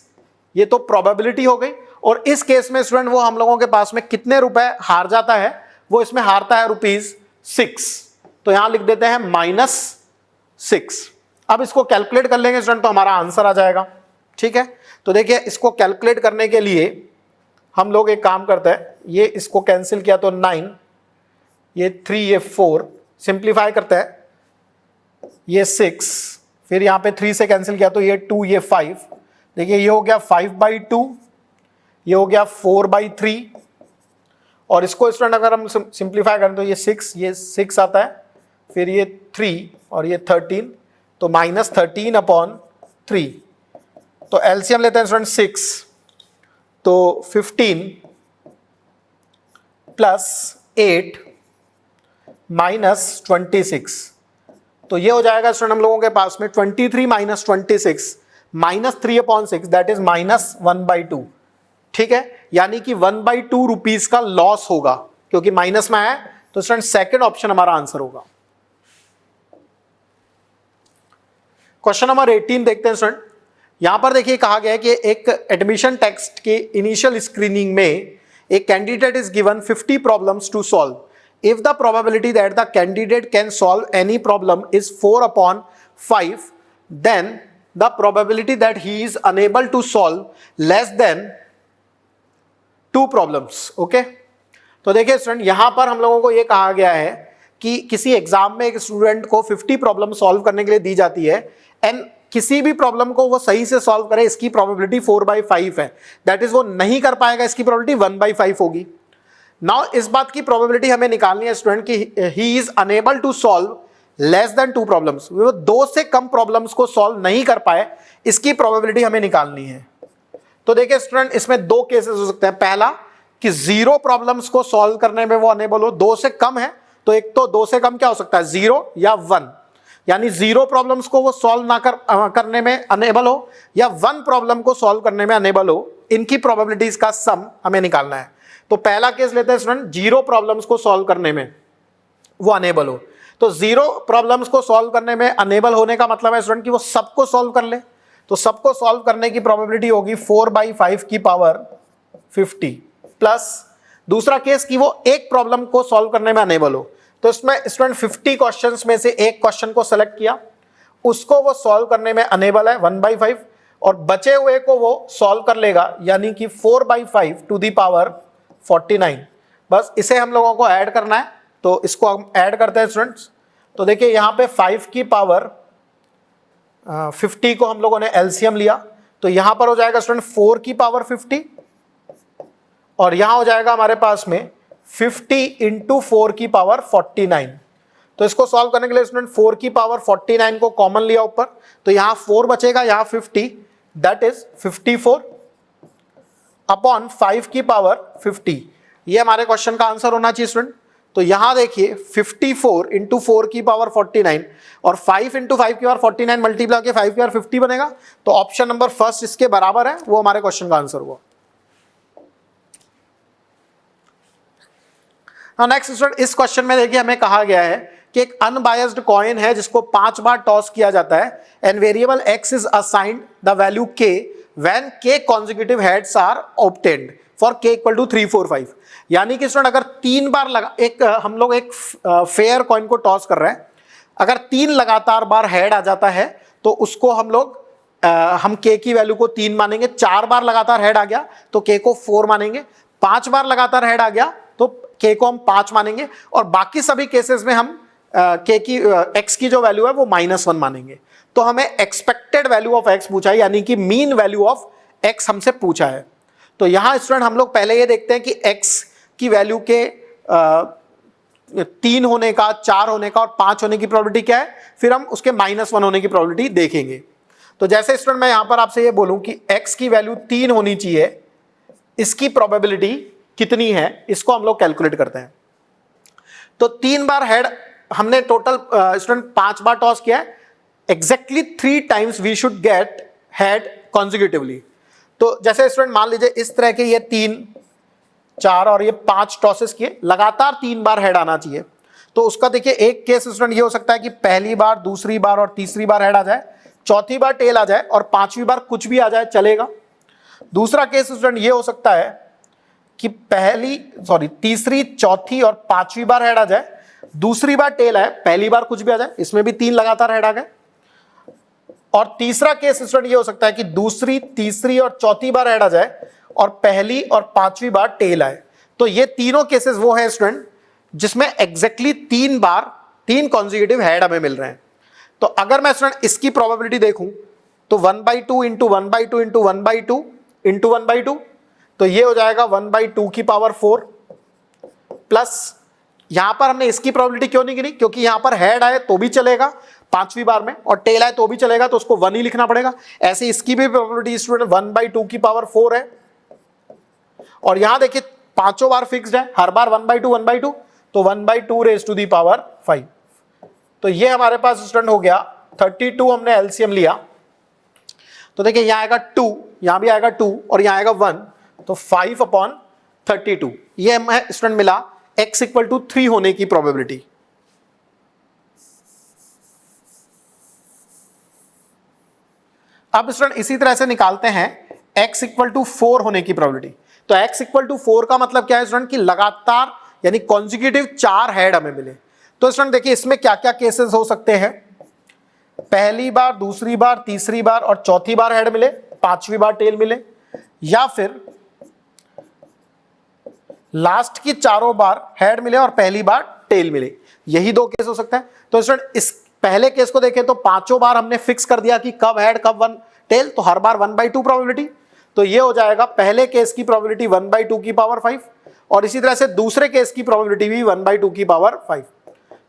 ये तो प्रोबेबिलिटी हो गई। और इस केस में स्टूडेंट वो हम लोगों के पास में कितने रुपए हार जाता है? वो इसमें हारता है ₹6। तो यहां लिख देते हैं -6। अब इसको कैलकुलेट कर लेंगे स्टूडेंट तो हमारा आंसर आ जाएगा। ठीक है, तो देखिए इसको कैलकुलेट करने के लिए हम लोग एक काम करते हैं, ये इसको कैंसिल किया तो 9, ये 3, ये 4, सिंप्लीफाई करते हैं, ये 6, फिर यहाँ पे 3 से कैंसिल किया तो ये 2, ये 5। देखिए ये हो गया 5/2, ये हो गया 4/3, और इसको स्टूडेंट अगर हम सिंप्लीफाई करें तो ये 6 आता है, फिर ये 3 और ये 13, तो -13/3। तो एलसीएम लेते हैं स्टूडेंट 6, तो 15 +8 - 26। तो ये हो जाएगा स्टूडेंट हम लोगों के पास में 23 - 26 -3/6 दैट इज -1/2। ठीक है, यानी कि 1/2 रुपीज का लॉस होगा क्योंकि माइनस में है। तो स्टूडेंट सेकंड ऑप्शन हमारा आंसर होगा। क्वेश्चन नंबर 18 देखते हैं स्टूडेंट। यहां पर देखिए कहा गया है कि एक एडमिशन टेस्ट के इनिशियल स्क्रीनिंग में एक candidate is given 50 problems to solve. If the probability that the candidate can solve any problem is 4/5, then the probability that he is unable to solve less than 2 problems. Okay, तो देखिए student यहां पर हम लोगों को यह कहा गया है कि किसी एग्जाम में एक स्टूडेंट को 50 प्रॉब्लम सॉल्व करने के लिए दी जाती है एंड किसी भी प्रॉब्लम को वो सही से सॉल्व करे, इसकी प्रोबेबिलिटी 4/5 है। दैट इज वो नहीं कर पाएगा, इसकी प्रोबेबिलिटी 1/5 होगी। नाउ इस बात की प्रोबेबिलिटी हमें निकालनी है स्टूडेंट कि he is unable to solve less than 2 problems, वो 2 से कम प्रॉब्लम्स को सॉल्व नहीं कर पाए, इसकी प्रोबेबिलिटी हमें निकालनी है। तो देखिए स्टूडेंट इसमें 2 केसेस हो सकते हैं। पहला कि 0 प्रॉब्लम्स को सॉल्व करने में वो अनेबल हो, 2 से कम है तो एक तो 2 से कम क्या हो सकता है 0 या 1, यानी 0 प्रॉब्लम्स को वो सॉल्व ना करने में अनेबल हो या 1 प्रॉब्लम को सॉल्व करने में अनेबल हो, इनकी प्रोबेबिलिटीज का सम हमें निकालना है। तो पहला केस लेते हैं स्टूडेंट, 0 प्रॉब्लम्स को सॉल्व करने में वो अनेबल हो। तो 0 प्रॉब्लम्स को सॉल्व करने में अनेबल होने का मतलब है स्टूडेंट कि वो सबको सॉल्व कर ले। तो सबको सॉल्व करने की प्रोबेबिलिटी होगी 4/5 की पावर 50 प्लस दूसरा केस कि वो एक प्रॉब्लम को सॉल्व करने में अनेबल हो। तो इसमें स्टूडेंट 50 क्वेश्चंस में से एक क्वेश्चन को सेलेक्ट किया, उसको वो सॉल्व करने में अनेबल है 1/5 और बचे हुए को वो सॉल्व कर लेगा यानी कि 4/5 टू दी पावर 49। बस इसे हम लोगों को ऐड करना है, तो इसको हम ऐड करते हैं स्टूडेंट्स। तो देखिए यहां पे 5 की पावर 50 को हम लोगों ने एलसीएम लिया, तो यहां पर हो जाएगा स्टूडेंट 4 की पावर 50 और यहां हो जाएगा हमारे पास में 50 × 4 की पावर 49। तो इसको सॉल्व करने के लिए स्टूडेंट 4 की पावर 49 को कॉमन लिया ऊपर, तो यहां 4 बचेगा, यहां 50 दैट इज 54 अपॉन 5 की पावर 50। ये हमारे क्वेश्चन का आंसर होना चाहिए स्टूडेंट। तो यहां देखिए 54 × 4 की पावर 49 और 5 × 5 की पावर 49 मल्टीप्लाई के 5 की पावर 50 बनेगा। तो ऑप्शन नंबर फर्स्ट इसके बराबर है, वो हमारे क्वेश्चन का आंसर हुआ। नेक्स्ट स्टूडेंट, इस क्वेश्चन में देखिए हमें कहा गया है कि एक अनबायस्ड कॉइन है जिसको 5 बार टॉस किया जाता है and variable x is assigned the value k when k consecutive heads are obtained for k = 3, 4, 5। यानी कि स्टूडेंट अगर 3 बार हम लोग एक फेयर कॉइन को टॉस कर रहे हैं, अगर 3 लगातार बार हेड आ जाता है तो उसको हम k की वैल्यू को 3 मानेंगे, 4 बार लगातार हेड आ गया तो k को 4 मानेंगे, 5 बार लगातार हेड आ गया तो k को हम 5 मानेंगे और बाकी सभी केसेस में हम x की जो वैल्यू है वो -1 मानेंगे। तो हमें एक्सपेक्टेड वैल्यू ऑफ x पूछा है, यानी कि मीन वैल्यू ऑफ x हमसे पूछा है। तो यहां स्टूडेंट हम लोग पहले ये देखते हैं कि x की वैल्यू के 3 होने का, 4 होने का और 5 होने की प्रोबेबिलिटी क्या है, फिर हम उसके -1 होने की प्रोबेबिलिटी देखेंगे। तो जैसे स्टूडेंट मैं यहां पर आपसे ये बोलूं कि x की वैल्यू 3 होनी चाहिए, इसकी प्रोबेबिलिटी कितनी है, इसको हम लोग कैलकुलेट करते हैं। तो 3 बार हेड हमने टोटल स्टूडेंट 5 बार टॉस किया है, exactly 3 times we should get head consecutively. तो जैसे स्टूडेंट मान लीजिए इस तरह के ये 3, 4 और ये 5 टॉसेस किए, लगातार 3 बार हेड आना चाहिए। तो उसका देखिए एक केस स्टूडेंट ये हो सकता है कि पहली बार, दूसरी बार और तीसरी बार हेड आ जाए, चौथी बार टेल आ जाए और 5वीं बार कुछ भी आ जाए चलेगा। दूसरा केस स्टूडेंट ये हो सकता है कि तीसरी, चौथी और 5वीं बार हेड आ जाए, दूसरी बार टेल आए, पहली बार कुछ भी आ जाए, इसमें भी 3 लगातार हेड आ गए। और तीसरा केस स्टूडेंट ये हो सकता है कि दूसरी, तीसरी और चौथी बार हेड आ जाए और पहली और 5वीं बार टेल आए। तो ये तीनों केसेस वो है स्टूडेंट जिसमें एग्जैक्टली 3 बार 3 कॉन्जिक्यूटिव हेड हमें मिल रहे हैं। तो अगर मैं स्टूडेंट इसकी प्रोबेबिलिटी देखूं तो 1/2 × 1/2 × 1/2 × 1/2, तो ये हो जाएगा 1/2 की पावर 4 प्लस यहां पर हमने इसकी प्रोबेबिलिटी क्यों नहीं गिनी, क्योंकि यहां पर हेड आए तो भी चलेगा 5वीं बार में और टेल आए तो भी चलेगा, तो उसको 1 ही लिखना पड़ेगा। ऐसे इसकी भी प्रोबेबिलिटी स्टूडेंट 1/2 की पावर 4 है। और यहां देखिए पांचों बार फिक्स्ड है, हर बार 1/2 तो 1/2 रेज टू दी पावर 5। तो ये हमारे पास स्टूडेंट हो गया 32, हमने एलसीएम लिया तो देखिए यहां आएगा 2, यहां भी आएगा 2 और यहां आएगा 1, तो 5/32 ये हमें स्टूडेंट मिला x = 3 होने की प्रोबेबिलिटी। अब स्टूडेंट इसी तरह से निकालते हैं x = 4 होने की प्रोबेबिलिटी। तो x = 4 का मतलब क्या है स्टूडेंट कि लगातार यानी कॉन्जिक्यूटिव 4 हेड हमें मिले। तो स्टूडेंट देखिए इसमें क्या क्या केसेस हो सकते हैं, पहली बार, दूसरी बार, तीसरी बार और चौथी बार हेड मिले, पांचवी बार टेल मिले, या फिर लास्ट की चारों बार हेड मिले और पहली बार टेल मिले, यही दो केस हो सकता है। तो स्टूडेंट इस पहले केस को देखें तो पांचों बार हमने फिक्स कर दिया कि कब हेड कब 1 टेल, तो हर बार 1/2 प्रोबेबिलिटी, तो ये हो जाएगा पहले केस की प्रोबेबिलिटी 1/2 की पावर 5 और इसी तरह से दूसरे केस की प्रोबेबिलिटी भी 1/2 की पावर 5।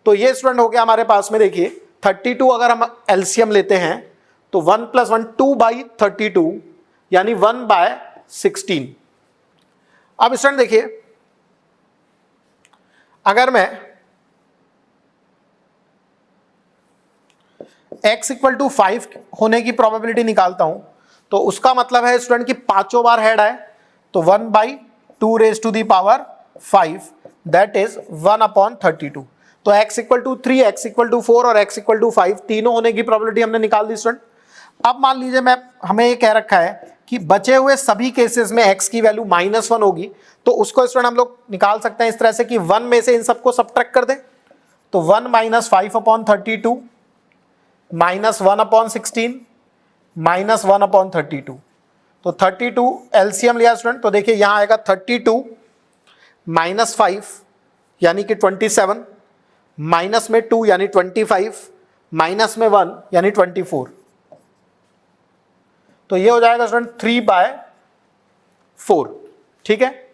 तो ये स्टूडेंट हो गया हमारे पास में देखिए 32, अगर हम एलसीएम लेते हैं तो 1 + 1 2/32 यानी 1/16। अब स्टूडेंट देखिए अगर मैं x = 5 होने की प्रोबेबिलिटी निकालता हूं तो उसका मतलब है स्टूडेंट कि पांचों बार हेड आए तो 1/2 raise to the power 5 that is 1/32। तो x = 3, x = 4 और x = 5 तीनों होने की प्रोबेबिलिटी हमने निकाल दी स्टूडेंट। अब मान लीजिए हमें ये कह रखा है कि बचे हुए सभी केसेस में x की वैल्यू -1 होगी, तो उसको स्टूडेंट हम लोग निकाल सकते हैं इस तरह से कि 1 में से इन सबको सब्ट्रैक्ट कर दें, तो 1 - 5/32 -1/16 -1/32। तो 32 एलसीएम लिया स्टूडेंट, तो देखिए यहां आएगा 32 - 5 यानी कि 27, माइनस में 2 यानी 25, माइनस में 1 यानी 24। तो ये हो जाएगा स्टूडेंट 3/4। ठीक है,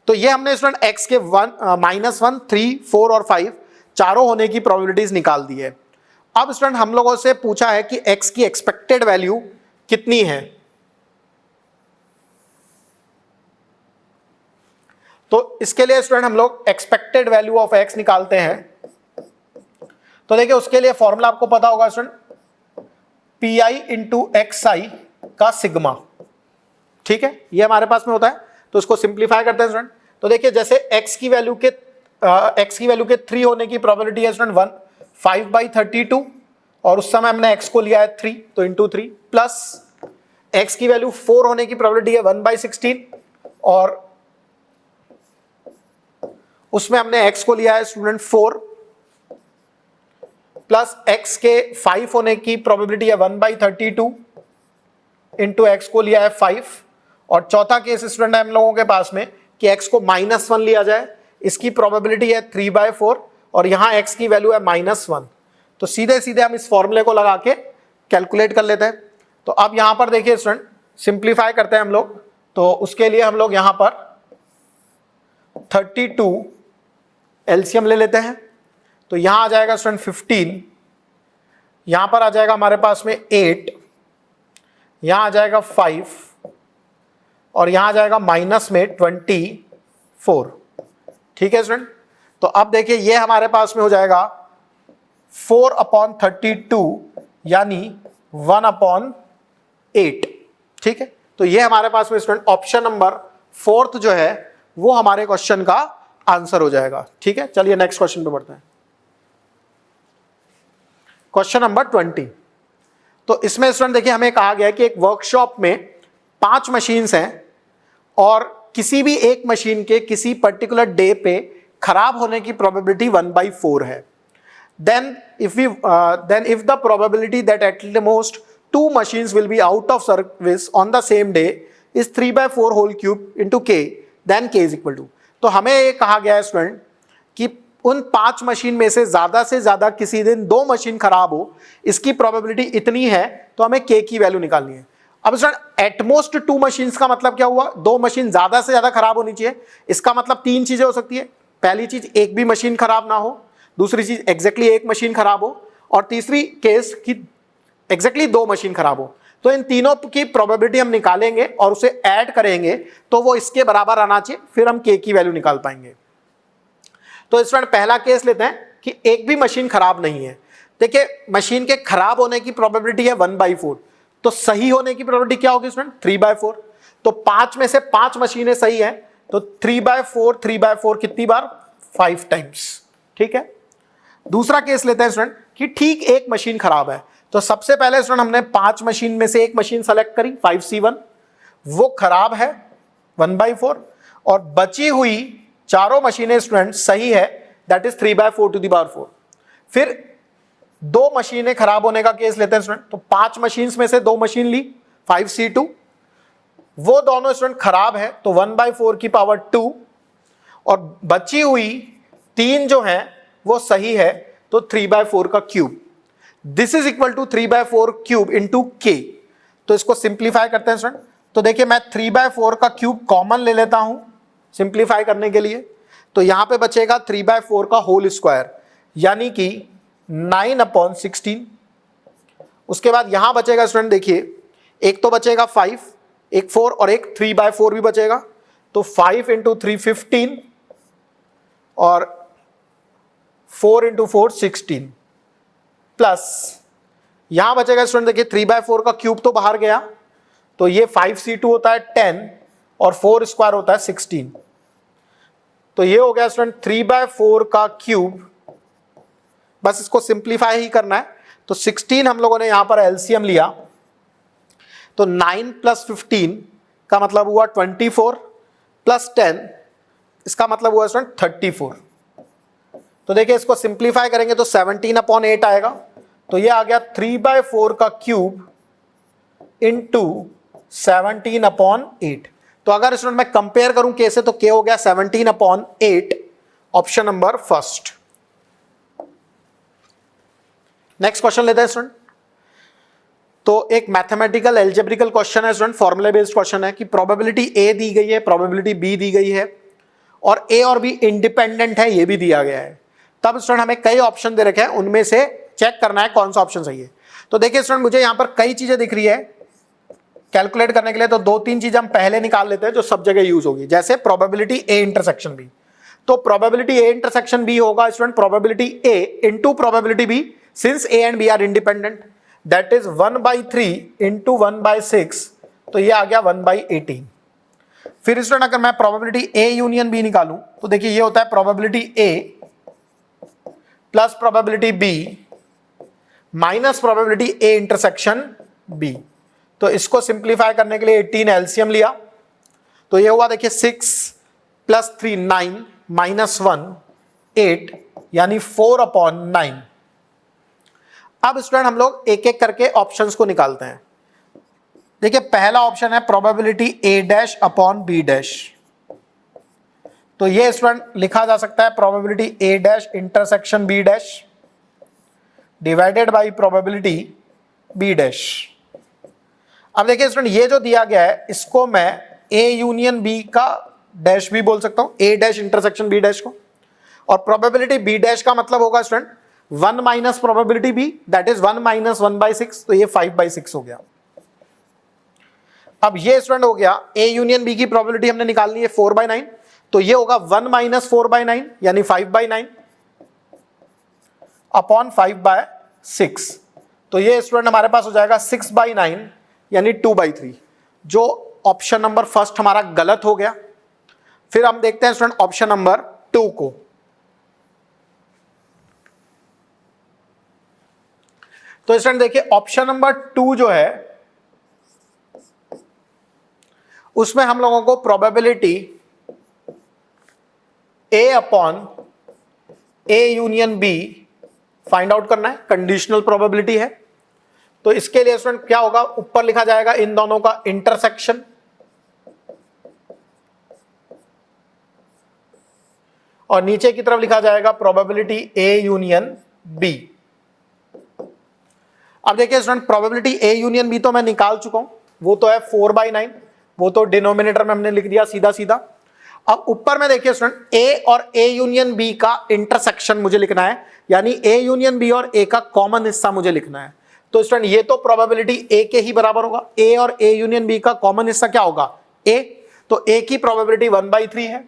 तो ये हमने स्टूडेंट x के -1, 3, 4 और 5 चारों होने की प्रोबेबिलिटीज निकाल दी है। अब स्टूडेंट हम लोगों से पूछा है कि x की एक्सपेक्टेड वैल्यू कितनी है। तो इसके लिए स्टूडेंट हम लोग एक्सपेक्टेड वैल्यू ऑफ x निकालते हैं। तो देखिए उसके लिए फॉर्मूला आपको पता होगा स्टूडेंट, pi × xi का सिग्मा। ठीक है, ये हमारे पास में होता है, तो इसको सिंप्लीफाई करते हैं स्टूडेंट। तो देखिए जैसे x की वैल्यू के 3 होने की प्रोबेबिलिटी है स्टूडेंट 1, 5/32 और उस समय हमने x को लिया है 3 तो इंटू 3, प्लस x की वैल्यू 4 होने की प्रोबेबिलिटी है 1/16 और उसमें हमने x को लिया है स्टूडेंट 4, प्लस x के 5 होने की प्रोबेबिलिटी है 1/32 इंटू x को लिया है 5 और चौथा केस स्टूडेंट है हम लोगों के पास में कि x को -1 लिया जाए, इसकी प्रोबेबिलिटी है 3/4 और यहां x की वैल्यू है -1। तो सीधे सीधे हम इस फॉर्मूले को लगा के कैलकुलेट कर लेते हैं। तो अब यहां पर देखिए स्टूडेंट सिंप्लीफाई करते हैं हम लोग, तो उसके लिए हम लोग यहां पर 32 एलसीएम ले लेते हैं, तो यहां आ जाएगा स्टूडेंट 15, यहां पर आ जाएगा हमारे पास में 8, यहां आ जाएगा 5 और यहां आ जाएगा माइनस में 24। ठीक है स्टूडेंट, तो अब देखिए ये हमारे पास में हो जाएगा 4/32 यानी 1/8। ठीक है, तो ये हमारे पास में स्टूडेंट ऑप्शन नंबर 4 जो है वो हमारे क्वेश्चन का आंसर हो जाएगा। ठीक है, चलिए नेक्स्ट क्वेश्चन पे बढ़ते हैं। Question number 20। तो इसमें स्टूडेंट देखिए हमें कहा गया है कि एक वर्कशॉप में 5 मशीन्स हैं और किसी भी एक मशीन के किसी पर्टिकुलर डे पे खराब होने की प्रोबेबिलिटी 1/4 है। then if the probability that at the most 2 machines will be out of service on the same day is 3/4 whole cube into k, then k is equal to। तो हमें ये कहा गया है स्टूडेंट कि उन 5 मशीन में से ज्यादा किसी दिन 2 मशीन खराब हो, इसकी प्रोबेबिलिटी इतनी है, तो हमें k की वैल्यू निकालनी है। अब स्टूडेंट एटमोस्ट 2 मशीन्स का मतलब क्या हुआ, 2 मशीन ज्यादा से ज्यादा खराब होनी चाहिए। इसका मतलब 3 चीजें हो सकती है, पहली चीज एक भी मशीन खराब ना हो, दूसरी चीज एग्जैक्टली एक मशीन खराब हो और तीसरी केस कि एग्जैक्टली 2 मशीन खराब हो। तो इन तीनों की प्रोबेबिलिटी हम निकालेंगे और उसे ऐड करेंगे तो वो इसके बराबर आना चाहिए, फिर हम k की वैल्यू निकाल पाएंगे। तो स्टूडेंट पहला केस लेते हैं कि एक भी मशीन खराब नहीं है। देखिए मशीन के खराब होने की प्रोबेबिलिटी है 1/4, तो सही होने की प्रोबेबिलिटी क्या होगी स्टूडेंट 3/4। तो 5 में से 5 मशीनें सही है, तो 3/4 कितनी बार 5 टाइम्स। ठीक है, दूसरा केस लेते हैं स्टूडेंट कि ठीक एक मशीन खराब है। तो सबसे पहले स्टूडेंट हमने 5 मशीन में से एक मशीन सेलेक्ट करी 5C1, वो खराब है 1/4, और बची हुई चारों मशीनें स्टूडेंट सही है, दैट इज 3/4 फिर 2 मशीनें खराब होने का केस लेते हैं स्टूडेंट। तो 5 मशीन में से 2 मशीन ली 5C2, वो दोनों स्टूडेंट खराब है तो 1/4 और बची हुई 3 जो है वो सही है, तो 3/4 this is equal to 3/4 into k। तो इसको सिंप्लीफाई करते हैं स्टूडेंट। तो देखिए मैं 3/4 कॉमन ले लेता हूं सिंप्लीफाई करने के लिए, तो यहां पे बचेगा 3/4 होल स्क्वायर यानी कि 9/16। उसके बाद यहां बचेगा स्टूडेंट, देखिए एक तो बचेगा 5, एक 4 और एक 3/4 भी बचेगा, तो 5 इंटू 3 15 और 4 इंटू 4 16 प्लस यहां बचेगा स्टूडेंट, देखिए 3/4 तो बाहर गया, तो ये 5C2 होता है 10 और 4 स्क्वायर होता है 16, तो ये हो गया स्टूडेंट 3/4 बस इसको सिंप्लीफाई ही करना है। तो 16 हम लोगों ने यहां पर एलसीएम लिया, तो 9 + 15 का मतलब हुआ 24 प्लस 10 इसका मतलब हुआ स्टूडेंट 34। तो देखिए इसको सिंप्लीफाई करेंगे तो 17/8 आएगा, तो ये आ गया 3/4 इंटू 17/8। तो अगर स्टूडेंट मैं कंपेयर करूं के से, तो के हो गया 17/8, option number first. Next question लेते हैं स्टूडेंट। तो एक मैथमेटिकल एल्जेब्रिकल क्वेश्चन है स्टूडेंट, फॉर्मूला बेस्ड क्वेश्चन है कि प्रोबेबिलिटी ए दी गई है, प्रोबेबिलिटी बी दी गई है, और ए और बी इंडिपेंडेंट है, ये भी दिया गया है। तब स्टूडेंट हमें कई ऑप्शन दे रखे हैं, उनमें से चेक करना है कौन सा ऑप्शन सही है। तो देखिए स्टूडेंट मुझे यहां पर कई चीजें दिख रही है कैलकुलेट करने के लिए, तो 2-3 चीजें हम पहले निकाल लेते हैं जो सब जगह यूज होगी, जैसे प्रोबेबिलिटी ए इंटरसेक्शन बी। तो प्रोबेबिलिटी ए इंटरसेक्शन बी होगा student probability A into probability B, since A and B are independent, that is 1/3 into 1/6, तो ये आ गया 1/18। फिर स्टूडेंट अगर मैं प्रोबेबिलिटी ए यूनियन बी निकालूं, तो देखिए ये होता है probability A plus probability B minus probability A intersection B. तो इसको सिंप्लीफाई करने के लिए 18 एलसीएम लिया, तो ये हुआ देखिए 6 + 3 9 -1 8 यानी 4/9। अब स्टूडेंट हम लोग एक एक करके ऑप्शंस को निकालते हैं। देखिए पहला ऑप्शन है प्रोबेबिलिटी A'/B', तो ये स्टूडेंट लिखा जा सकता है probability A' intersection B' divided by probability B'। अब देखिए स्टूडेंट ये जो दिया गया है इसको मैं A यूनियन B का डैश भी बोल सकता हूं, A' इंटरसेक्शन B' को, और प्रोबेबिलिटी B' का मतलब होगा student 1 minus probability B, that is 1 - 1/6, तो ये 5/6 हो गया। अब ये स्टूडेंट हो गया A यूनियन B की प्रोबेबिलिटी हमने निकालनी है 4/9, तो ये होगा 1 - 4/9 यानी 5/9 अपॉन 5/6, तो ये स्टूडेंट हमारे पास हो जाएगा 6/9 यानी 2/3, जो ऑप्शन नंबर फर्स्ट हमारा गलत हो गया। फिर हम देखते हैं स्टूडेंट ऑप्शन नंबर 2 को। तो स्टूडेंट देखिए ऑप्शन नंबर 2 जो है उसमें हम लोगों को probability A upon A union B find out करना है, कंडीशनल प्रोबेबिलिटी है। तो इसके लिए स्टूडेंट क्या होगा, ऊपर लिखा जाएगा इन दोनों का इंटरसेक्शन, और नीचे की तरफ लिखा जाएगा प्रोबेबिलिटी A यूनियन B। अब देखिए student probability A union B तो मैं निकाल चुका हूं, वो तो है 4/9, वो तो डिनोमिनेटर में हमने लिख दिया सीधा सीधा। अब ऊपर में देखिए स्टूडेंट A और A यूनियन B का इंटरसेक्शन मुझे लिखना है, यानी A यूनियन B और A का कॉमन हिस्सा मुझे लिखना है। तो स्टूडेंट ये तो प्रोबेबिलिटी ए के ही बराबर होगा, ए और ए यूनियन बी का कॉमन हिस्सा क्या होगा, ए, तो ए की प्रोबेबिलिटी 1/3 है।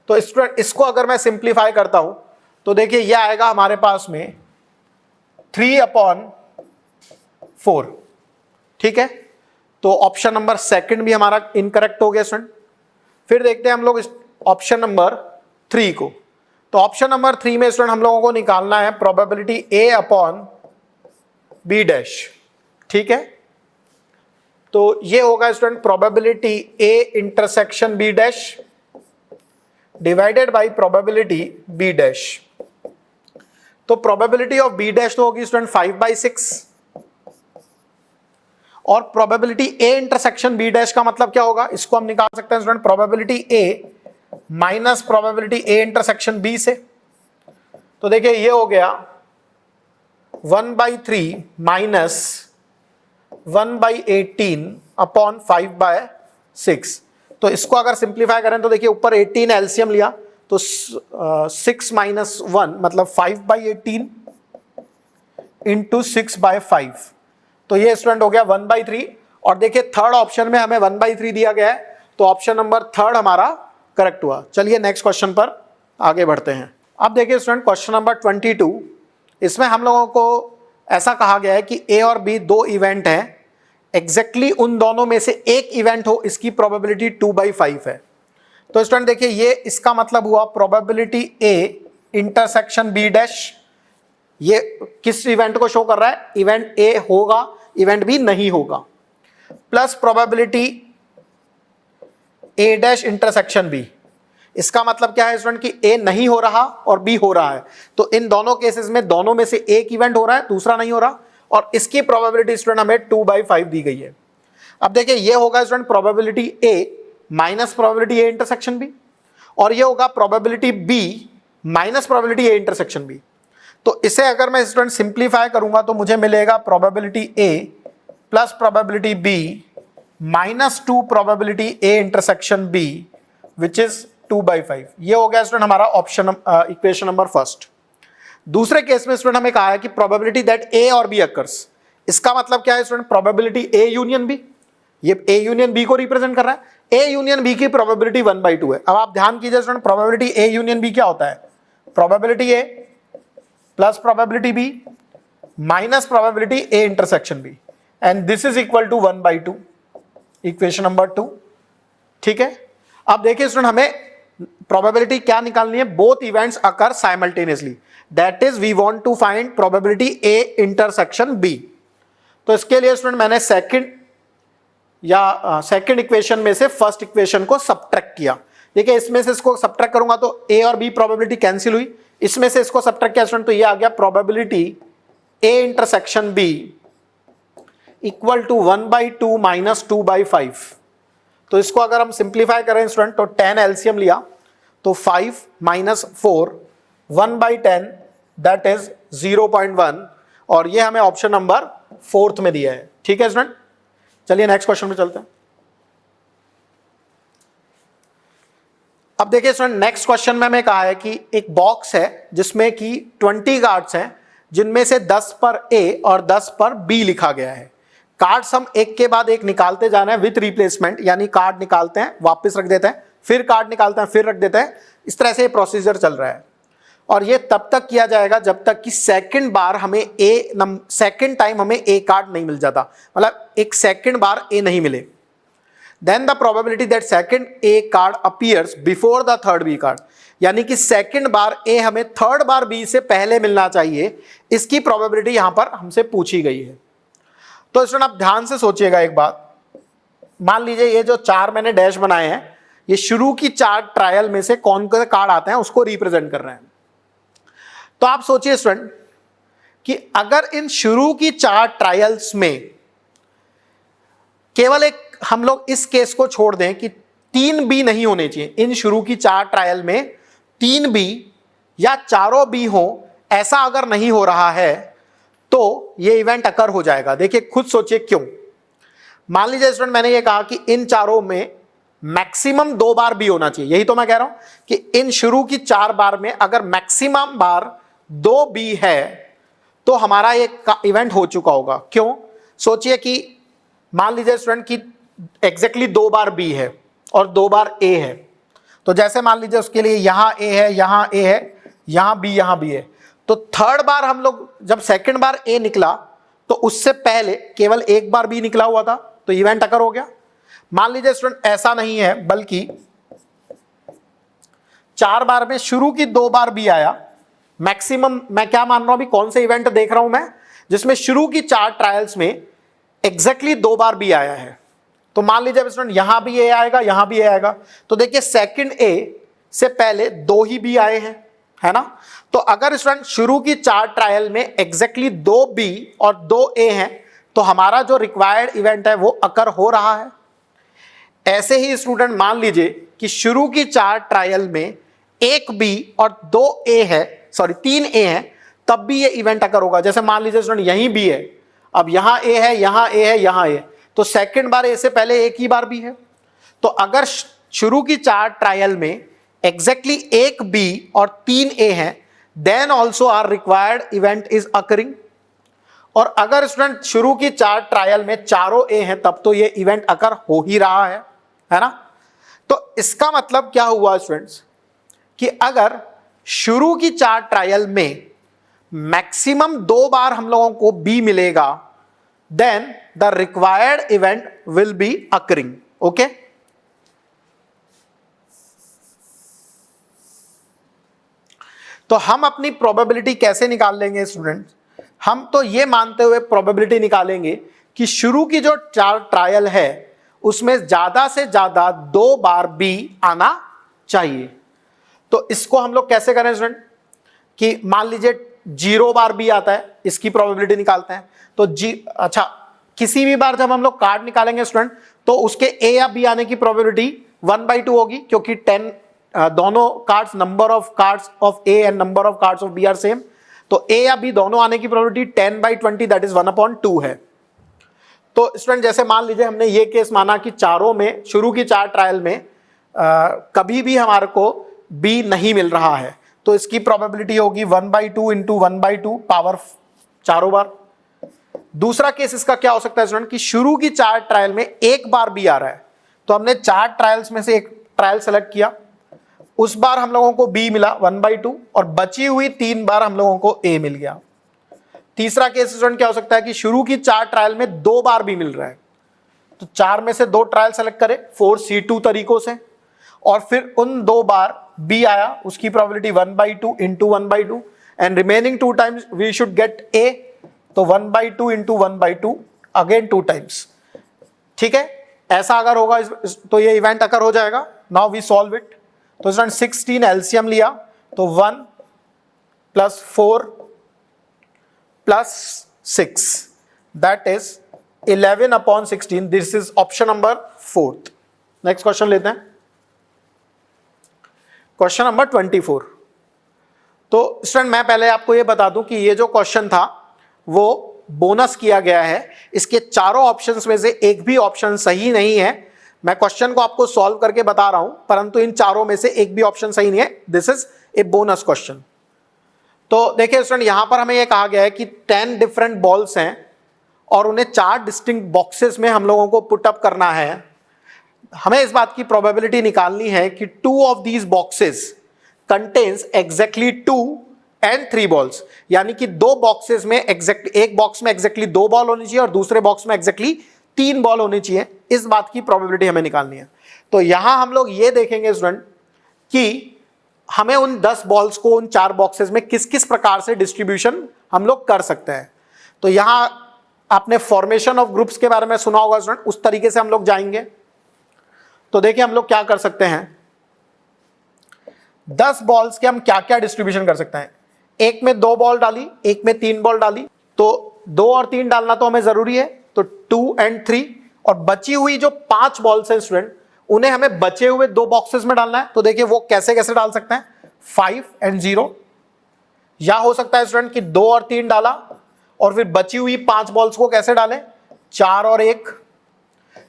तो स्टूडेंट इसको अगर मैं सिंप्लीफाई करता हूं तो देखिए ये आएगा हमारे पास में 3/4, ठीक है। तो ऑप्शन नंबर सेकंड भी हमारा इनकरेक्ट हो गया स्टूडेंट। फिर देखते हैं हम लोग ऑप्शन नंबर 3 को। तो ऑप्शन नंबर 3 में स्टूडेंट हम लोगों को निकालना है प्रोबेबिलिटी A/B डैश, ठीक है। तो ये होगा student probability A intersection B dash divided by probability B dash. तो प्रोबेबिलिटी ऑफ B डैश तो होगी स्टूडेंट 5/6 और probability A intersection B dash का मतलब क्या होगा, इसको हम निकाल सकते हैं student probability A minus probability A intersection B से। तो देखिए ये हो गया 1/3 माइनस 1/18 अपॉन 5/6। तो इसको अगर सिंप्लीफाई करें तो देखिए ऊपर 18 एलसीएम लिया तो 6 माइनस 1 मतलब 5/18 इंटू 6/5। तो ये स्टूडेंट हो गया 1/3। और देखिए थर्ड ऑप्शन में हमें 1/3 दिया गया है, तो ऑप्शन नंबर थर्ड हमारा करेक्ट हुआ। चलिए नेक्स्ट क्वेश्चन पर आगे बढ़ते हैं। अब देखिए स्टूडेंट क्वेश्चन नंबर 22, इसमें हम लोगों को ऐसा कहा गया है कि ए और बी दो इवेंट हैं, एग्जैक्टली उन दोनों में से एक इवेंट हो, इसकी प्रोबेबिलिटी 2/5 है। तो स्टूडेंट देखिए ये इसका मतलब हुआ probability A intersection B dash, ये किस इवेंट को शो कर रहा है, इवेंट ए होगा, इवेंट बी नहीं होगा, plus probability A dash intersection B. इसका मतलब क्या है स्टूडेंट कि ए नहीं हो रहा और बी हो रहा है, तो इन दोनों केसेस में दोनों में से एक इवेंट हो रहा है, दूसरा नहीं हो रहा, और इसकी प्रोबेबिलिटी स्टूडेंट हमें 2/5 दी गई है। अब देखिए ये होगा student probability A minus probability A intersection B, और ये होगा probability B minus probability A intersection B. तो इसे अगर मैं स्टूडेंट सिंप्लीफाई करूंगा तो मुझे मिलेगा probability A plus probability B minus 2 probability A intersection B which is 2/5। ये हो गया स्टूडेंट हमारा ऑप्शन इक्वेशन नंबर फर्स्ट। दूसरे केस में स्टूडेंट हमें कहा है कि प्रोबेबिलिटी दैट ए और बी अकर्स, इसका मतलब क्या है student, probability A union B, ये ए यूनियन बी को रिप्रेजेंट कर रहा है, ए यूनियन बी की प्रोबेबिलिटी 1/2 है। अब आप ध्यान कीजिए student probability A union B क्या होता है, probability A plus probability B minus probability A intersection B, and this is equal to 1/2, equation number 2, ठीक है। अब देखिए स्टूडेंट हमें प्रोबेबिलिटी क्या निकालनी है, both events occur simultaneously, that is we want to find probability A intersection B. तो इसके लिए स्टूडेंट मैंने सेकंड इक्वेशन में से फर्स्ट इक्वेशन को सब्ट्रैक्ट किया। देखिए इसमें से इसको सब्ट्रैक्ट करूंगा तो ए और बी प्रोबेबिलिटी कैंसिल हुई, इसमें से इसको सब्ट्रैक्ट किया स्टूडेंट तो ये आ गया probability A intersection B equal to 1/2 minus 2/5। तो इसको अगर हम सिंप्लीफाई करें स्टूडेंट तो 10 एलसीएम लिया तो 5 माइनस 4 1/10 दैट इज 0.1, और ये हमें ऑप्शन नंबर 4 में दिया है, ठीक है स्टूडेंट। चलिए नेक्स्ट क्वेश्चन पे चलते हैं। अब देखिए स्टूडेंट नेक्स्ट क्वेश्चन में हमें कहा है कि एक बॉक्स है जिसमें कि 20 कार्ड्स हैं, जिनमें से 10 पर ए और 10 पर बी लिखा गया है। कार्ड्स हम एक के बाद एक निकालते जाना है विथ रिप्लेसमेंट, यानी कार्ड निकालते हैं वापस रख देते हैं, फिर कार्ड निकालते हैं फिर रख देते हैं, इस तरह से ये प्रोसीजर चल रहा है। और ये तब तक किया जाएगा जब तक कि सेकंड टाइम हमें ए कार्ड नहीं मिल जाता, मतलब एक सेकंड बार ए नहीं मिले। Then the probability that second A card appears before the third B card, यानी कि सेकंड बार ए हमें थर्ड बार बी से पहले मिलना चाहिए, इसकी प्रोबेबिलिटी यहां पर हमसे पूछी गई है। तो स्टूडेंट आप ध्यान से सोचिएगा एक बात, मान लीजिए ये जो 4 मैंने डैश बनाए हैं, ये शुरू की 4 ट्रायल में से कौन से कार्ड आते हैं उसको रिप्रेजेंट कर रहे हैं। तो आप सोचिए स्टूडेंट कि अगर इन शुरू की 4 ट्रायल्स में केवल एक हम लोग इस केस को छोड़ दें कि 3 बी नहीं होने चाहिए, इन शुरू की 4 ट्रायल में 3 बी या चारों बी हो, ऐसा अगर नहीं हो रहा है तो ये इवेंट अकर हो जाएगा। देखिए खुद सोचिए क्यों। मान लीजिए स्टूडेंट मैंने ये कहा कि इन चारों में मैक्सिमम 2 बार बी होना चाहिए, यही तो मैं कह रहा हूं कि इन शुरू की 4 बार में अगर मैक्सिमम बार 2 बी है तो हमारा एक इवेंट हो चुका होगा। क्यों? सोचिए कि मान लीजिए स्टूडेंट कि एग्जैक्टली 2 बार बी है और 2 बार ए है, तो जैसे मान लीजिए उसके लिए यहां ए है, यहां ए है, यहां बी है, तो थर्ड बार हम लोग जब सेकंड बार ए निकला तो उससे पहले केवल एक बार बी निकला हुआ था, तो इवेंट अकर हो गया। मान लीजिए स्टूडेंट ऐसा नहीं है, बल्कि 4 बार में शुरू की 2 बार बी आया, मैक्सिमम मैं क्या मान रहा हूं अभी, कौन से इवेंट देख रहा हूं मैं, जिसमें शुरू की 4 ट्रायल्स में एग्जैक्टली 2 बार बी आया है। तो मान लीजिए स्टूडेंट यहां भी ए आएगा, यहां भी ए आएगा, तो देखिए सेकंड ए से पहले 2 ही बी आए हैं, है ना। तो अगर स्टूडेंट शुरू की 4 ट्रायल में एग्जैक्टली 2 बी और 2 ए हैं, तो हमारा जो रिक्वायर्ड इवेंट है वो अकर हो रहा है। ऐसे ही स्टूडेंट मान लीजिए कि शुरू की 4 ट्रायल में 1 बी और 2 ए है, सॉरी 3 ए है, तब भी ये इवेंट अकर होगा। जैसे मान लीजिए स्टूडेंट यहीं बी है, अब यहां ए है, यहां ए है, यहां ए, तो सेकंड बार ए से पहले एक ही बार बी है। तो अगर शुरू की 4 ट्रायल में एग्जैक्टली 1 बी और 3 ए है, then also our required event is occurring. और अगर स्टूडेंट शुरू की 4 ट्रायल में चारों ए हैं, तब तो ये इवेंट अकर हो ही रहा है ना। तो इसका मतलब क्या हुआ स्टूडेंट्स, कि अगर शुरू की 4 ट्रायल में मैक्सिमम 2 बार हम लोगों को बी मिलेगा, then the required event will be occurring. Okay, तो हम अपनी प्रोबेबिलिटी कैसे निकाल लेंगे स्टूडेंट्स? हम तो ये मानते हुए प्रोबेबिलिटी निकालेंगे कि शुरू की जो 4 ट्रायल है उसमें ज्यादा से ज्यादा 2 बार बी आना चाहिए। तो इसको हम लोग कैसे करें स्टूडेंट, कि मान लीजिए 0 बार बी आता है, इसकी प्रोबेबिलिटी निकालते हैं। तो अच्छा, किसी भी बार जब हम लोग कार्ड निकालेंगे स्टूडेंट, तो उसके ए या बी आने की प्रोबेबिलिटी 1/2 होगी, क्योंकि 10 दोनों cards, number of cards of A and number of cards of B are same, तो ए या बी दोनों आने की प्रोबेबिलिटी 10/20 दैट इज 1/2 है। तो स्टूडेंट जैसे मान लीजिए हमने ये केस माना कि चारों में, शुरू की 4 ट्रायल में कभी भी हमारे को बी नहीं मिल रहा है, तो इसकी प्रोबेबिलिटी होगी 1/2 इंटू 1/2 पावर चारों बार। दूसरा केस इसका क्या हो सकता है स्टूडेंट, कि शुरू की 4 ट्रायल में 1 बार बी आ रहा है, तो हमने 4 ट्रायल्स में से एक ट्रायल सेलेक्ट किया, उस बार हम लोगों को बी मिला 1/2, और बची हुई 3 बार हम लोगों को ए मिल गया। तीसरा केस स्टूडेंट क्या हो सकता है, कि शुरू की 4 ट्रायल में 2 बार बी मिल रहा है, तो 4 में से 2 ट्रायल सेलेक्ट करें 4C2 तरीकों से, और फिर उन 2 बार बी आया, उसकी probability 1/2 into 1/2, and remaining 2 times we should get A, तो 1/2 इंटू 1/2 अगेन 2 टाइम्स। ठीक है, ऐसा अगर होगा तो ये इवेंट अकर हो जाएगा। Now we solve it. तो स्टूडेंट 16 एलसीएम लिया, तो 1 + 4 + 6 that is 11/16। This is option number 4। Next question लेते हैं, क्वेश्चन नंबर 24। तो स्टूडेंट मैं पहले आपको ये बता दूं कि ये जो क्वेश्चन था वो बोनस किया गया है। इसके चारों ऑप्शंस में से एक भी ऑप्शन सही नहीं है। मैं क्वेश्चन को आपको सॉल्व करके बता रहा हूं, परंतु इन चारों में से एक भी ऑप्शन सही नहीं है। This is a bonus question. तो देखिए स्टूडेंट, यहां पर हमें यह कहा गया है कि 10 डिफरेंट बॉल्स हैं और उन्हें 4 डिस्टिंक्ट बॉक्सेस में हम लोगों को पुट अप करना है। हमें इस बात की प्रोबेबिलिटी निकालनी है कि 2 of these boxes contains exactly 2 and 3 balls, यानी कि 2 बॉक्सेस में एक बॉक्स में एग्जैक्टली 2 बॉल होनी चाहिए और दूसरे बॉक्स में एग्जैक्टली 3 बॉल होनी चाहिए। इस बात की प्रोबेबिलिटी हमें निकालनी है। तो यहां हम लोग ये देखेंगे स्टूडेंट कि हमें उन 10 बॉल्स को उन 4 बॉक्सेस में किस किस प्रकार से डिस्ट्रीब्यूशन हम लोग कर सकते हैं। तो यहां आपने फॉर्मेशन ऑफ ग्रुप्स के बारे में सुना होगा स्टूडेंट, उस तरीके से हम लोग जाएंगे। तो देखिए हम लोग क्या कर सकते हैं, 10 बॉल्स के हम क्या क्या डिस्ट्रीब्यूशन कर सकते हैं। एक में 2 बॉल डाली, एक में 3 बॉल डाली, तो 2 और 3 डालना तो हमें जरूरी है, तो 2 एंड 3। और बची हुई जो 5 बॉल्स हैं स्टूडेंट, उन्हें हमें बचे हुए 2 बॉक्सेस में डालना है। तो देखिए वो कैसे कैसे डाल सकते हैं, 5 एंड 0, या हो सकता है स्टूडेंट कि 2 और 3 डाला और फिर बची हुई 5 बॉल्स को कैसे डालें, 4 और 1,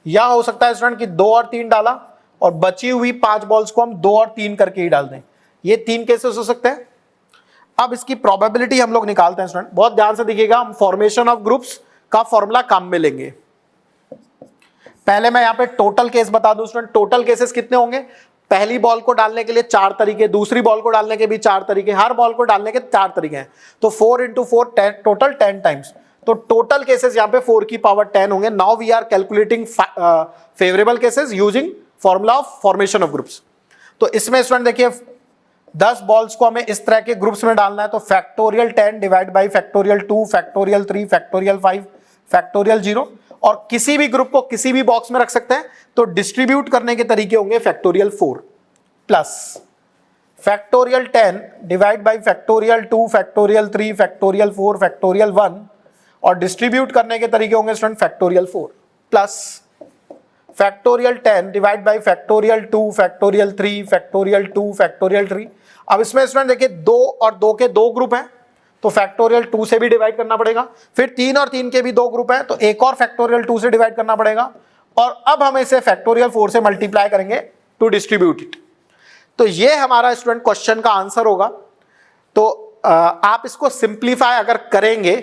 या हो सकता है स्टूडेंट कि 2 और 3 डाला और बची हुई 5 बॉल्स को हम 2 और 3 करके ही डाल दें। ये 3 केसेस हो सकते हैं। अब इसकी प्रोबेबिलिटी हम लोग निकालते हैं स्टूडेंट, बहुत ध्यान से देखिएगा, हम फॉर्मेशन ऑफ ग्रुप्स का फॉर्मूला काम में लेंगे। पहले मैं यहां पे टोटल केस बता दूं स्टूडेंट, टोटल केसेस कितने होंगे, पहली बॉल को डालने के लिए 4 तरीके, दूसरी बॉल को डालने के भी 4 तरीके, हर बॉल को डालने के 4 तरीके हैं, तो 4 × 4 10, टोटल 10 टाइम्स, तो टोटल केसेस यहां पे 4 की पावर 10 होंगे। Now we are calculating favourable cases using formula of formation of groups. तो इसमें स्टूडेंट देखिए 10 बॉल्स को हमें इस तरह के ग्रुप्स में डालना है, तो factorial 10 divide by factorial 2 factorial 3 factorial 5 factorial 0, और किसी भी ग्रुप को किसी भी बॉक्स में रख सकते हैं, तो डिस्ट्रीब्यूट करने के तरीके होंगे factorial 4 plus factorial 10 divide by factorial 2 factorial 3 factorial 4 factorial 1, और डिस्ट्रीब्यूट करने के तरीके होंगे student factorial 4 plus factorial 10 divide by factorial 2 factorial 3 factorial 2 factorial 3। अब इसमें स्टूडेंट देखिए 2 और 2 के 2 ग्रुप हैं, तो फैक्टोरियल 2 से भी डिवाइड करना पड़ेगा, फिर 3 और 3 के भी 2 ग्रुप हैं, तो एक और फैक्टोरियल 2 से डिवाइड करना पड़ेगा, और अब हम इसे फैक्टोरियल 4 से मल्टीप्लाई करेंगे टू डिस्ट्रीब्यूट इट। तो ये हमारा स्टूडेंट क्वेश्चन का आंसर होगा। तो आप इसको सिंप्लीफाई अगर करेंगे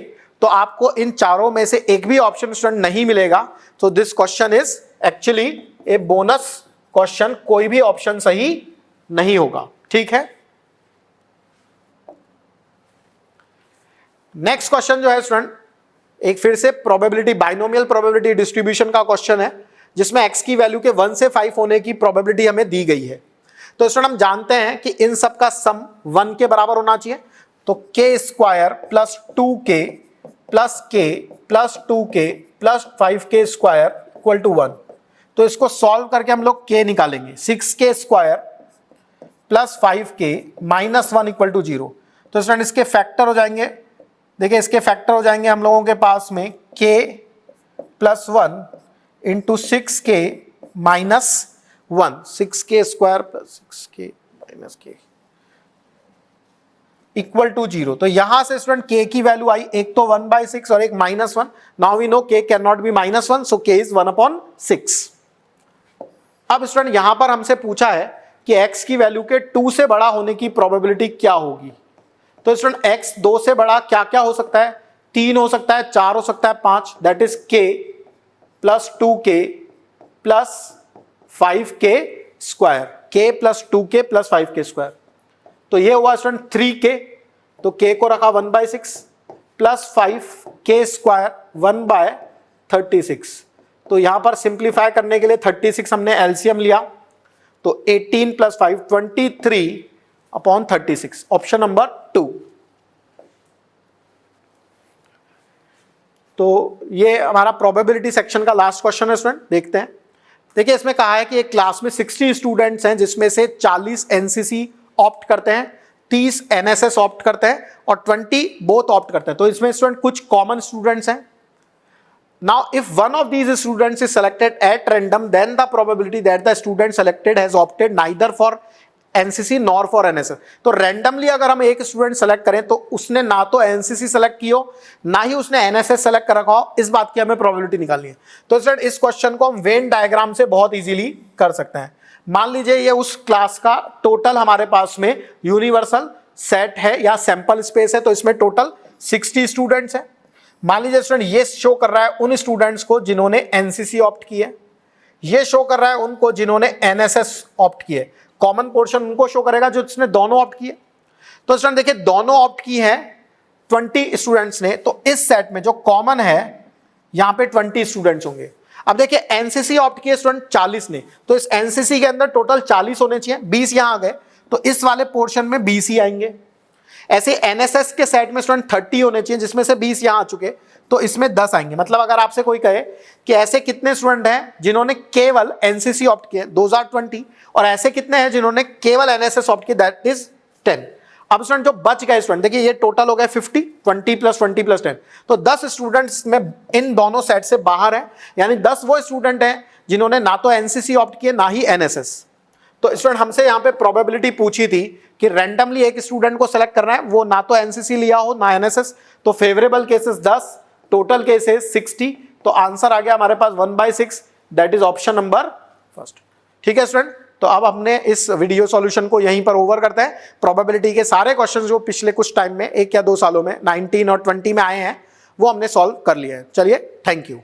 तो आपको इन चारों में से एक भी ऑप्शन स्टूडेंट नहीं मिलेगा, तो this question is actually a bonus question, कोई भी ऑप्शन सही नहीं होगा, ठीक है। नेक्स्ट क्वेश्चन जो है स्टूडेंट, एक फिर से प्रोबेबिलिटी बाइनोमियल प्रोबेबिलिटी डिस्ट्रीब्यूशन का क्वेश्चन है, जिसमें x की वैल्यू के 1 से 5 होने की प्रोबेबिलिटी हमें दी गई है। तो स्टूडेंट हम जानते हैं कि इन सब का सम 1 के बराबर होना चाहिए, तो k square plus 2k plus k plus 2k plus 5k square equal to 1। तो इसको सॉल्व करके हम लोग k निकालेंगे, 6k square plus 5k minus 1 equal to 0। तो स्टूडेंट इसके फैक्टर हो जाएंगे, देखिए इसके फैक्टर हो जाएंगे हम लोगों के पास में k plus 1 into 6k minus 1, 6k square plus 6k minus k equal to 0। तो यहां से स्टूडेंट k की वैल्यू आई, एक तो 1/6 और एक -1। Now we know k can not be -1, so k is 1/6। अब स्टूडेंट यहां पर हमसे पूछा है कि x की वैल्यू के 2 से बड़ा होने की प्रोबेबिलिटी क्या होगी। तो स्टूडेंट x 2 से बड़ा क्या क्या हो सकता है, 3 हो सकता है, 4 हो सकता है, 5, that is k plus 2k plus 5k square, k plus 2k plus 5k square. तो ये हुआ स्टूडेंट 3k, तो k को रखा 1/6 प्लस 5k स्क्वायर 1/36। तो यहां पर सिंप्लीफाई करने के लिए 36 हमने एलसीएम लिया, तो 18 प्लस 5 23/36, ऑप्शन नंबर 2। तो ये हमारा प्रोबेबिलिटी सेक्शन का लास्ट क्वेश्चन है स्टूडेंट, देखते हैं। देखिए इसमें कहा है कि एक क्लास में 60 स्टूडेंट्स हैं, जिसमें से 40 एनसीसी ऑप्ट करते हैं, 30 एनएसएस ऑप्ट करते हैं और 20 बोथ ऑप्ट करते हैं। तो इसमें स्टूडेंट कुछ कॉमन स्टूडेंट्स हैं। Now if one of these students is selected at random, then the probability that the student selected has opted neither for NCC nor for NSS. तो रैंडमली अगर हम एक स्टूडेंट सेलेक्ट करें तो उसने ना तो एनसीसी सेलेक्ट की हो, ना ही उसने एनएसएस सेलेक्ट कर रखा हो, इस बात की हमें प्रोबेबिलिटी निकालनी है। तो स्टूडेंट इस क्वेश्चन को हम वेन डायग्राम से बहुत इजीली कर सकते हैं। मान लीजिए ये उस क्लास का टोटल हमारे पास में यूनिवर्सल सेट है या सैंपल स्पेस है, तो इसमें टोटल 60 स्टूडेंट्स हैं। मान लीजिए स्टूडेंट ये शो कर रहा है उन स्टूडेंट्स को जिन्होंने एनसीसी ऑप्ट की है, ये शो कर रहा है उनको जिन्होंने एनएसएस ऑप्ट की है, कॉमन पोर्शन उनको शो करेगा जो जिसने दोनों ऑप्ट किए। तो स्टूडेंट देखिए दोनों ऑप्ट की है 20 स्टूडेंट्स ने, तो इस सेट में जो कॉमन है यहां पे 20 स्टूडेंट्स होंगे। अब देखिए एनसीसी ऑप्ट किए स्टूडेंट 40 ने, तो इस एनसीसी के अंदर टोटल 40 होने चाहिए, 20 यहां आ गए, तो इस वाले पोर्शन में 20 ही आएंगे। ऐसे एनएसएस के सेट में स्टूडेंट 30 होने चाहिए, जिसमें से 20 यहां आ चुके, तो इसमें 10 आएंगे। मतलब अगर आपसे कोई कहे कि ऐसे कितने स्टूडेंट हैं जिन्होंने केवल एनसीसी ऑप्ट किए, 2020, और ऐसे कितने हैं जिन्होंने केवल एनएसएस ऑप्ट किए, दैट इज 10। अब स्टूडेंट जो बच गए स्टूडेंट, देखिए ये टोटल हो गए 50, 20 प्लस 20 प्लस 10, तो 10 स्टूडेंट्स में इन दोनों सेट से बाहर है, यानी 10 वो स्टूडेंट हैं जिन्होंने ना तो एनसीसी ऑप्ट किए ना ही एनएसएस। तो स्टूडेंट हमसे यहाँ पे प्रोबेबिलिटी पूछी थी कि रैंडमली एक स्टूडेंट को सेलेक्ट करना है, वो ना तो एनसीसी लिया हो ना एनएसएस, तो फेवरेबल केसेस 10, टोटल केसेस 60, तो आंसर आ गया हमारे पास 1/6, that is option number first. ठीक है स्टूडेंट, तो तो अब हमने इस वीडियो सॉल्यूशन को यहीं पर ओवर करते हैं। प्रोबेबिलिटी के सारे क्वेश्चन जो पिछले कुछ टाइम में 1 या 2 सालों में 19 और 20 में आए हैं वो हमने सॉल्व कर लिए हैं। चलिए, थैंक यू।